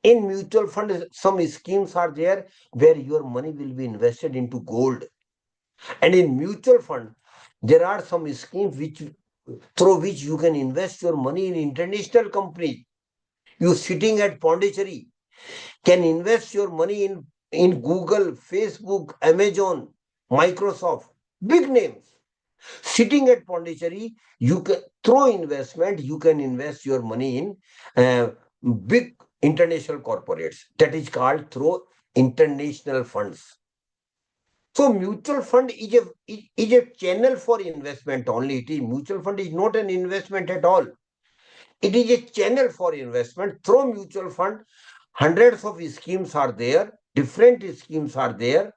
In mutual fund, some schemes are there where your money will be invested into gold. And in mutual fund, there are some schemes through which you can invest your money in international companies. You sitting at Puducherry can invest your money in Google, Facebook, Amazon, Microsoft, big names. Sitting at Puducherry, you can through investment, you can invest your money in big international corporates. That is called through international funds. So mutual fund is a channel for investment only. It is mutual fund is not an investment at all. It is a channel for investment. Through mutual fund, hundreds of schemes are there, different schemes are there,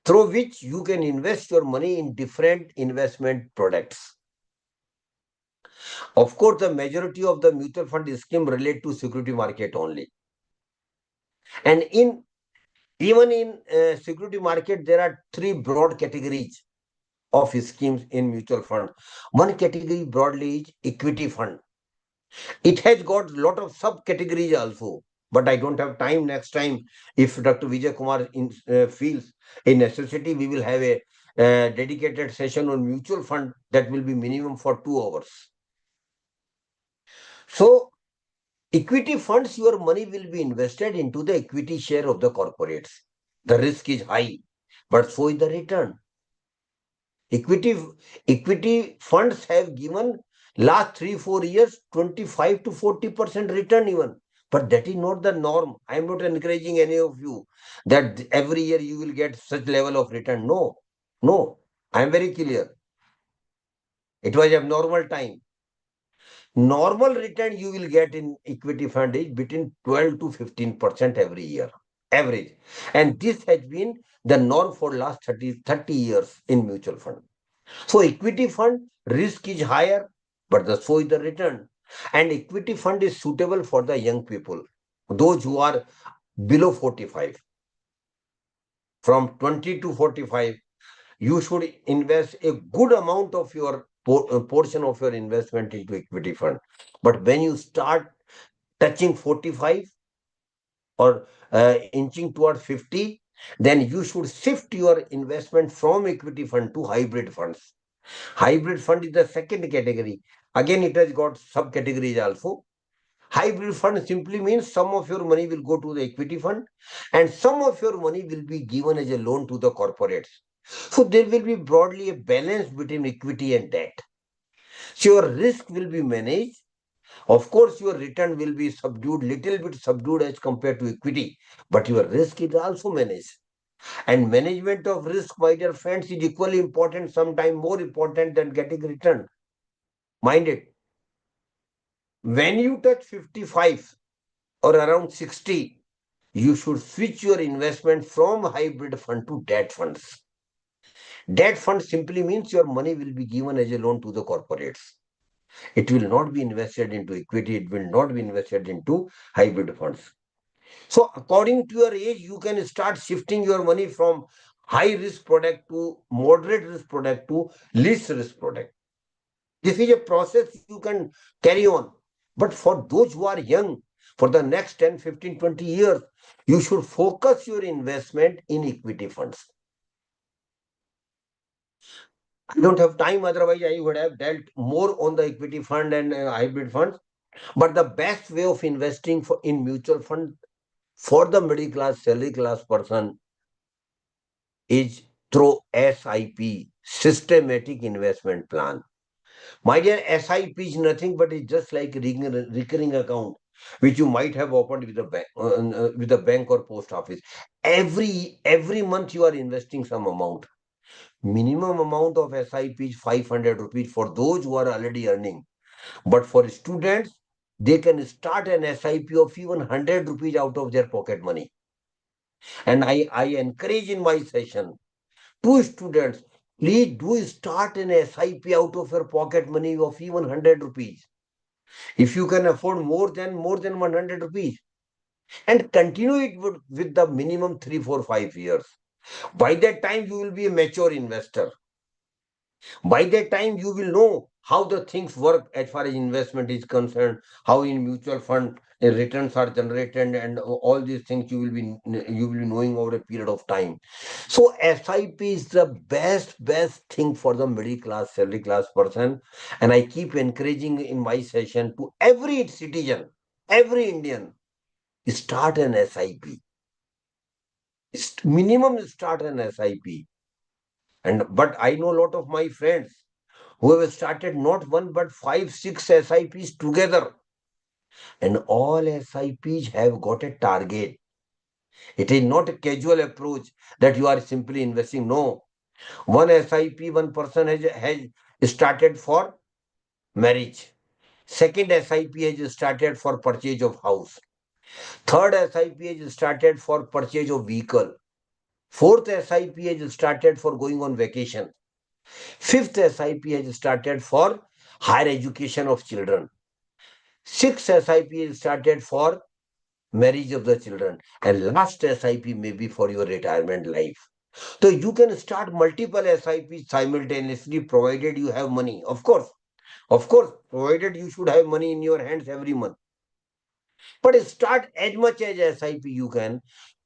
through which you can invest your money in different investment products. Of course, the majority of the mutual fund scheme relate to security market only. And even in security market, there are three broad categories of schemes in mutual fund. One category broadly is equity fund. It has got a lot of subcategories also, but I don't have time. Next time, if Dr. Vijay Kumar feels a necessity, we will have a dedicated session on mutual fund that will be minimum for 2 hours. So, equity funds, your money will be invested into the equity share of the corporates. The risk is high, but so is the return. Equity equity funds have given last 3-4 years 25 to 40% return even. But that is not the norm. I am not encouraging any of you that every year you will get such level of return. No, no. I am very clear. It was abnormal time. Normal return you will get in equity fund is between 12 to 15% every year. Average. And this has been the norm for last 30 years in mutual fund. So equity fund risk is higher, but so is the return. And equity fund is suitable for the young people, those who are below 45. From 20 to 45, you should invest a good amount of your portion of your investment into equity fund. But when you start touching 45 or inching towards 50, then you should shift your investment from equity fund to hybrid funds. Hybrid fund is the second category. Again, it has got subcategories also. Hybrid fund simply means some of your money will go to the equity fund and some of your money will be given as a loan to the corporates. So there will be broadly a balance between equity and debt. So your risk will be managed. Of course, your return will be subdued, little bit subdued as compared to equity, but your risk is also managed. And management of risk, my dear friends, is equally important, sometimes more important than getting return. Mind it. When you touch 55 or around 60, you should switch your investment from hybrid fund to debt funds. Debt fund simply means your money will be given as a loan to the corporates. It will not be invested into equity. It will not be invested into hybrid funds. So according to your age, you can start shifting your money from high risk product to moderate risk product to least risk product. This is a process you can carry on. But for those who are young, for the next 10, 15, 20 years, you should focus your investment in equity funds. I don't have time, otherwise I would have dealt more on the equity fund and hybrid funds. But the best way of investing in mutual fund for the middle class, salary class person is through SIP, systematic investment plan. My dear, SIP is nothing but it's just like recurring account, which you might have opened with a bank or post office. Every month you are investing some amount. Minimum amount of SIP is 500 rupees for those who are already earning. But for students, they can start an SIP of even 100 rupees out of their pocket money. And I encourage in my session to students, please do start an SIP out of your pocket money of even 100 rupees. If you can afford more than 100 rupees, and continue it with the minimum 3, 4, 5 years. By that time, you will be a mature investor. By that time, you will know how the things work as far as investment is concerned, how in mutual fund returns are generated, and all these things you will be knowing over a period of time. So SIP is the best thing for the middle class, salary class person, and I keep encouraging in my session to every citizen, every Indian, start an SIP. Minimum start an SIP. But I know a lot of my friends who have started not one but 5, 6 SIPs together. And all SIPs have got a target. It is not a casual approach that you are simply investing. No. One SIP, one person has started for marriage. Second SIP has started for purchase of house. Third SIP has started for purchase of vehicle. Fourth SIP has started for going on vacation. Fifth SIP has started for higher education of children. Sixth SIP is started for marriage of the children. And last SIP may be for your retirement life. So you can start multiple SIPs simultaneously provided you have money. Of course, provided you should have money in your hands every month. But start as much as SIP you can.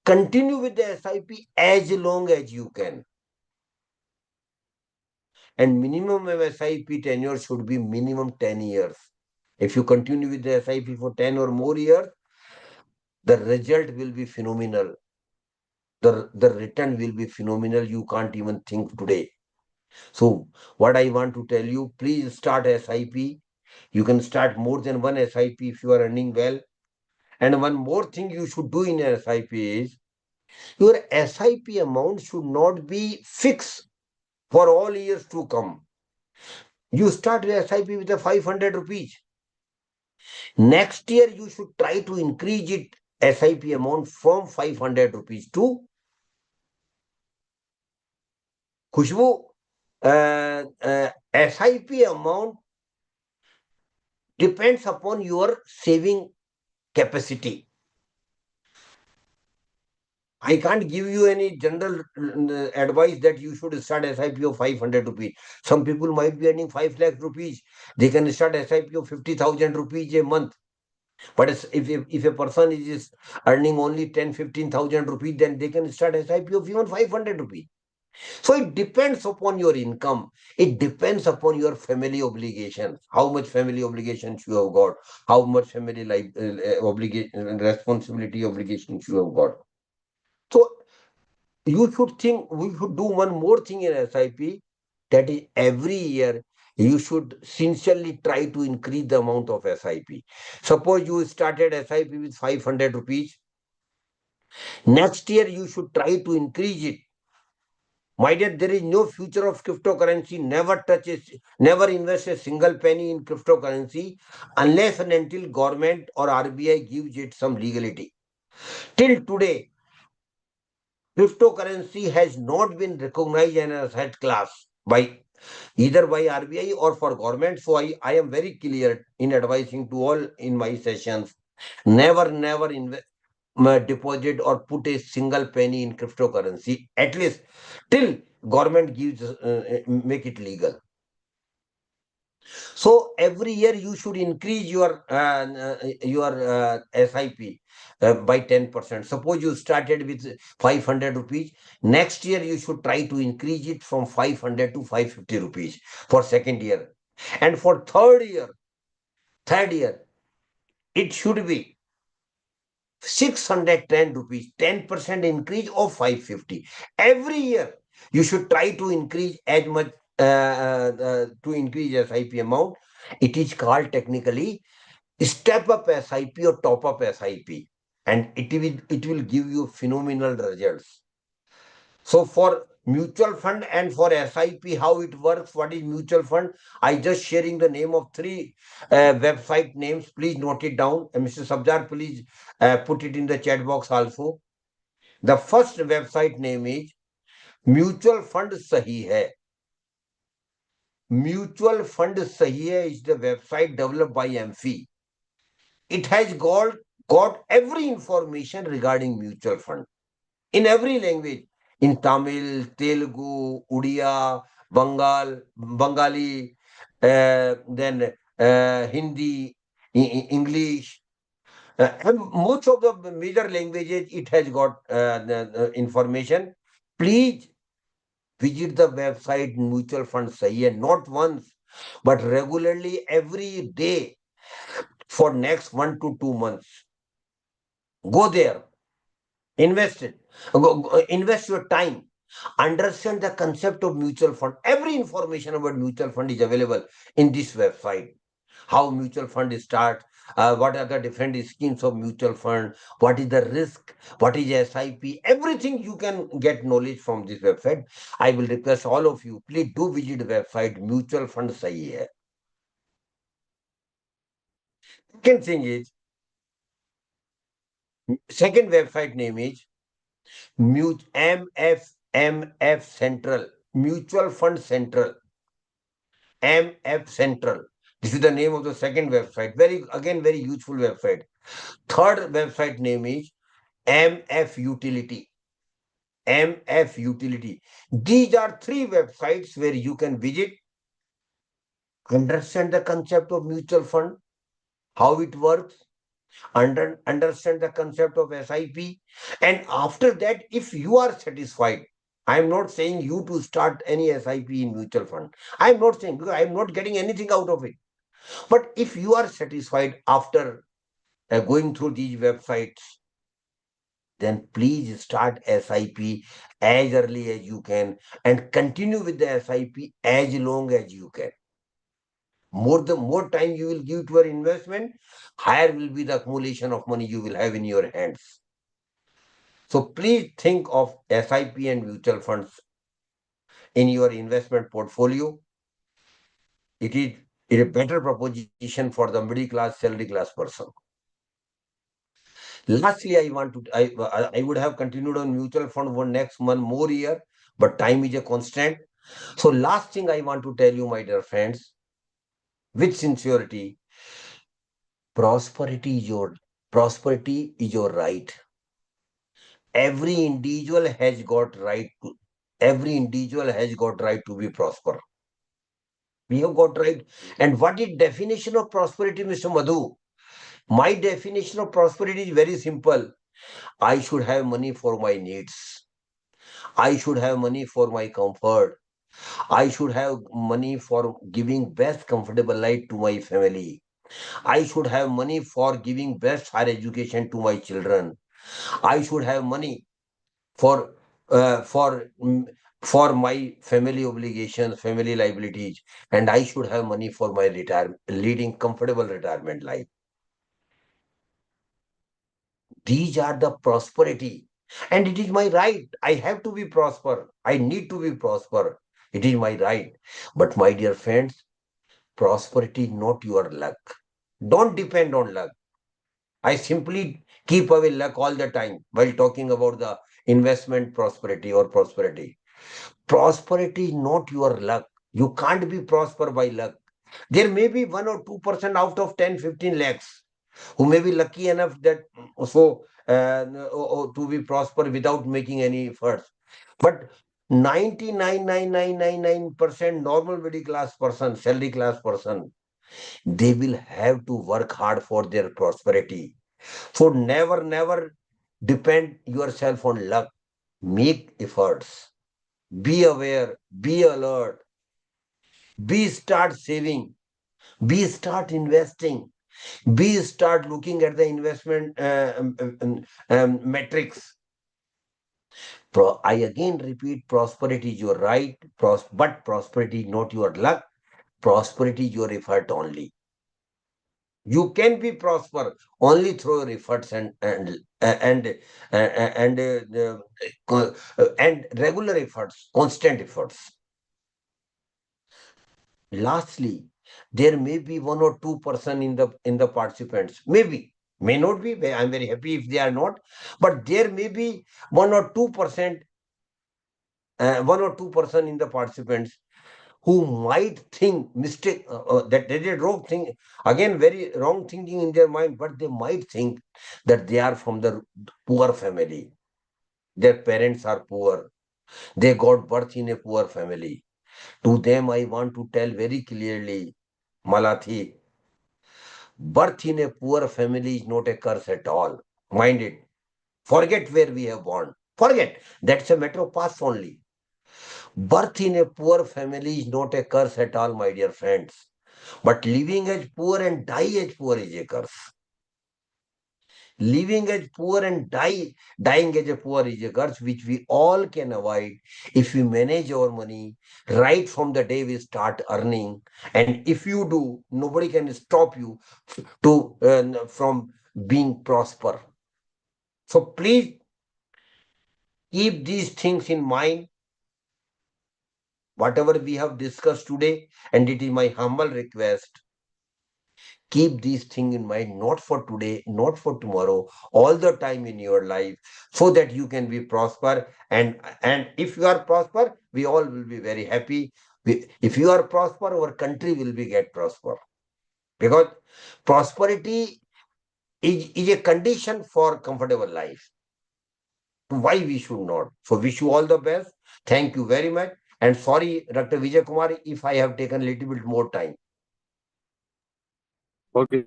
Continue with the SIP as long as you can. And minimum of SIP tenure should be minimum 10 years. If you continue with the SIP for 10 or more years, the result will be phenomenal. The return will be phenomenal. You can't even think today. So what I want to tell you, please start SIP. You can start more than one SIP if you are earning well. And one more thing you should do in SIP is your SIP amount should not be fixed for all years to come. You start your SIP with a 500 rupees. Next year, you should try to increase it SIP amount from 500 rupees to Khushbu. SIP amount depends upon your saving capacity. I can't give you any general advice that you should start SIP of 500 rupees. Some people might be earning 5 lakh rupees. They can start SIP of 50,000 rupees a month. But if a person is earning only 10,000-15,000 rupees, then they can start SIP of even 500 rupees. So it depends upon your income. It depends upon your family obligations. How much family obligations you have got. How much family life obligation, responsibility obligations you have got. So you should think, we should do one more thing in SIP, that is every year you should sincerely try to increase the amount of SIP. Suppose you started SIP with 500 rupees. Next year you should try to increase it. My dear, there is no future of cryptocurrency. Never touch it, never invest a single penny in cryptocurrency unless and until government or RBI gives it some legality. Till today, cryptocurrency has not been recognized as an asset class by either by RBI or for government. So I am very clear in advising to all in my sessions, never deposit or put a single penny in cryptocurrency, at least till government gives make it legal. So every year you should increase your SIP by 10%. Suppose you started with 500 rupees. Next year you should try to increase it from 500 to 550 rupees for second year. And for third year, it should be 610 rupees, 10% increase of 550. Every year, you should try to increase as much to increase SIP amount. It is called technically step up SIP or top up SIP, and it will give you phenomenal results. So for mutual fund and for SIP, how it works, what is mutual fund? I just sharing the name of three website names. Please note it down. Mr. Sabjar, please put it in the chat box also. The first website name is Mutual Fund Sahi Hai. Mutual Fund Sahi Hai is the website developed by AMFI. It has got every information regarding mutual fund in every language, in Tamil, Telugu, Udiya, Bengali, then Hindi, English, and most of the major languages it has got the information. Please visit the website Mutual Fund Sahi Hai, not once, but regularly every day for next 1 to 2 months. Go there, invest it, invest your time, understand the concept of mutual fund. Every information about mutual fund is available in this website. How mutual fund start, what are the different schemes of mutual fund, what is the risk, what is SIP, everything you can get knowledge from this website. I will request all of you, please do visit the website Mutual Fund Sahi Hai. Second thing is, second website name is MF Central, Mutual Fund Central, MF Central. This is the name of the second website. Very useful website. Third website name is MF Utility. MF Utility. These are three websites where you can visit, understand the concept of mutual fund, how it works, understand the concept of SIP, and after that, if you are satisfied, I am not saying you to start any SIP in mutual fund. I am not saying, because I am not getting anything out of it. But if you are satisfied after going through these websites, then please start SIP as early as you can and continue with the SIP as long as you can. The more time you will give to your investment, higher will be the accumulation of money you will have in your hands. So please think of SIP and mutual funds in your investment portfolio. It is a better proposition for the middle class, salary class person. Lastly, I would have continued on mutual fund one next one more year, but time is a constant. So last thing I want to tell you, my dear friends, with sincerity, prosperity is your right. Every individual has got right to be prosper. We have got right. And what is definition of prosperity, Mr. Madhu? My definition of prosperity is very simple. I should have money for my needs. I should have money for my comfort. I should have money for giving best comfortable life to my family. I should have money for giving best higher education to my children. I should have money for uh, for mm, for my family obligations, family liabilities, and I should have money for my leading comfortable retirement life. These are the prosperity, and it is my right. I have to be prosper. I need to be prosper. It is my right. But my dear friends, prosperity is not your luck. Don't depend on luck. I simply keep away luck all the time while talking about the investment prosperity or prosperity. Prosperity is not your luck. You can't be prosper by luck. There may be 1 or 2% out of 10, 15 lakhs who may be lucky enough that to be prosper without making any efforts. But 99.9999% normal middle class person, salary class person, they will have to work hard for their prosperity. So never depend yourself on luck. Make efforts. Be aware, be alert, be start saving, be start investing, be start looking at the investment metrics. I again repeat, prosperity is your right, but prosperity is not your luck. Prosperity is your effort only. You can be prosper only through your efforts and regular efforts, constant efforts. Lastly, there may be 1 or 2% in the participants. Maybe, may not be. I'm very happy if they are not. But there may be 1 or 2%, 1 or 2% in the participants who might think that they did wrong thing. Again, very wrong thinking in their mind. But they might think that they are from the poor family. Their parents are poor. They got birth in a poor family. To them, I want to tell very clearly, Malathi, birth in a poor family is not a curse at all. Mind it. Forget where we have born. Forget. That's a matter of past only. Birth in a poor family is not a curse at all, my dear friends. But living as poor and die as poor is a curse. Living as poor and dying as a poor is a curse which we all can avoid if we manage our money right from the day we start earning. And if you do, nobody can stop you to from being prosper. So please keep these things in mind, whatever we have discussed today, and it is my humble request. Keep these things in mind, not for today, not for tomorrow, all the time in your life, so that you can be prosper. And if you are prosper, we all will be very happy. If you are prosper, our country will be get prosper. Because prosperity is a condition for comfortable life. Why we should not? So wish you all the best. Thank you very much. And sorry, Dr. Vijay Kumar, if I have taken a little bit more time. Okay,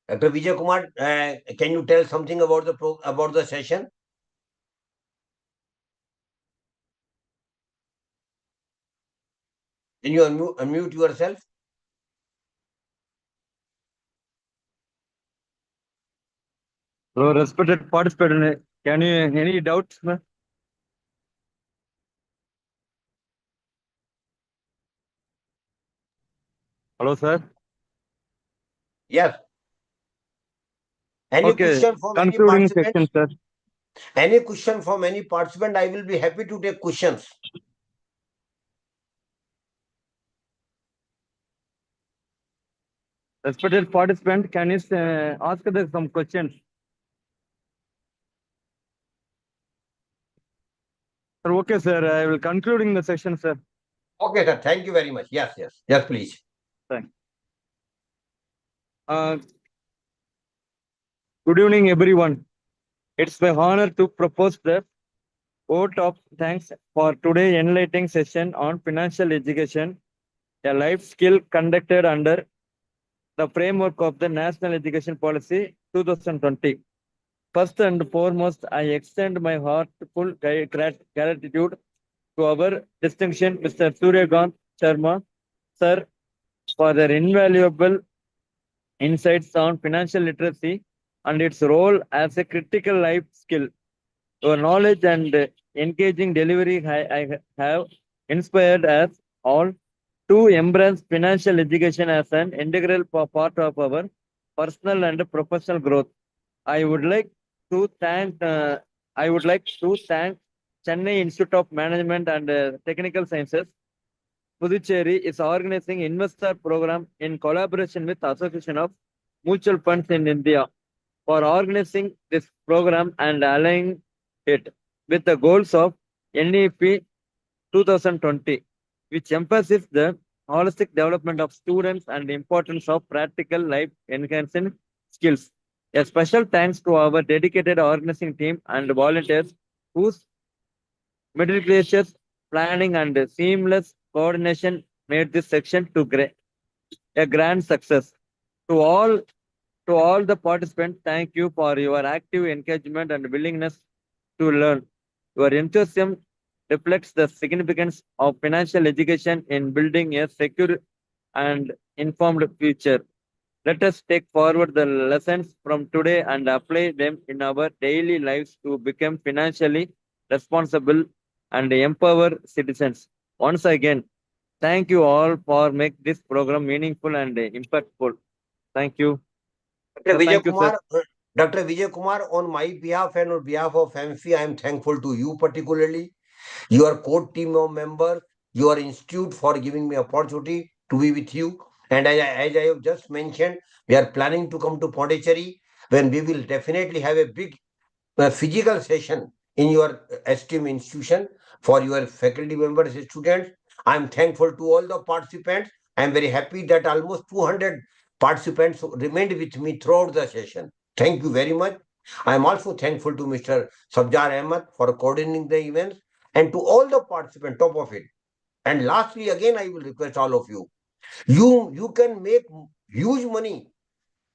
sir. Dr. Vijay Kumar, can you tell something about about the session? Can you unmute yourself? Hello, respected participant. Can you any doubts, sir? Hello, sir. Yes. Any Okay, question from any concluding participant? section, sir. Any question from any participant? I will be happy to take questions. Respected participant, can you ask some questions? Sir, okay, sir. I will concluding the session, sir. Okay, sir. Thank you very much. Yes, yes. Yes, please. Thanks. Good evening, everyone. It's my honor to propose the vote of thanks for today's enlightening session on financial education, a life skill conducted under the framework of the National Education Policy 2020. First and foremost, I extend my heartful gratitude to our distinction, Mr. Suryakant Sharma, sir, for their invaluable insights on financial literacy and its role as a critical life skill. Your knowledge and engaging delivery I have inspired us all to embrace financial education as an integral part of our personal and professional growth. I would like to thank Chennai Institute of Management and Technical Sciences. Puducherry is organizing investor program in collaboration with Association of Mutual Funds in India for organizing this program and aligning it with the goals of NEP 2020, which emphasizes the holistic development of students and the importance of practical life enhancing skills. A special thanks to our dedicated organizing team and volunteers whose meticulous planning and seamless coordination made this section a grand success. To all to all the participants, thank you for your active engagement and willingness to learn. Your enthusiasm reflects the significance of financial education in building a secure and informed future. Let us take forward the lessons from today and apply them in our daily lives to become financially responsible and empower citizens. Once again, thank you all for make this program meaningful and impactful. Thank you. Dr. Vijay Thank you, sir. Kumar, Dr. Vijay Kumar, on my behalf and on behalf of AMFI, I am thankful to you particularly, your core team of members, your institute for giving me opportunity to be with you. And as I have just mentioned, we are planning to come to Pondicherry when we will definitely have a big physical session in your esteemed institution for your faculty members, students. I am thankful to all the participants. I am very happy that almost 200 participants remained with me throughout the session. Thank you very much. I am also thankful to Mr. Sabjar Ahmed for coordinating the events and to all the participants top of it. And lastly, again, I will request all of you. You can make huge money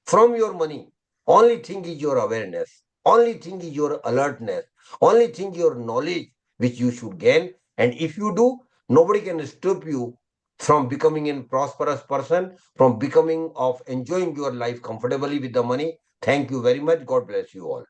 from your money. Only thing is your awareness. Only thing is your alertness. Only thing your knowledge which you should gain. And if you do, nobody can stop you from becoming a prosperous person, from becoming of enjoying your life comfortably with the money. Thank you very much. God bless you all.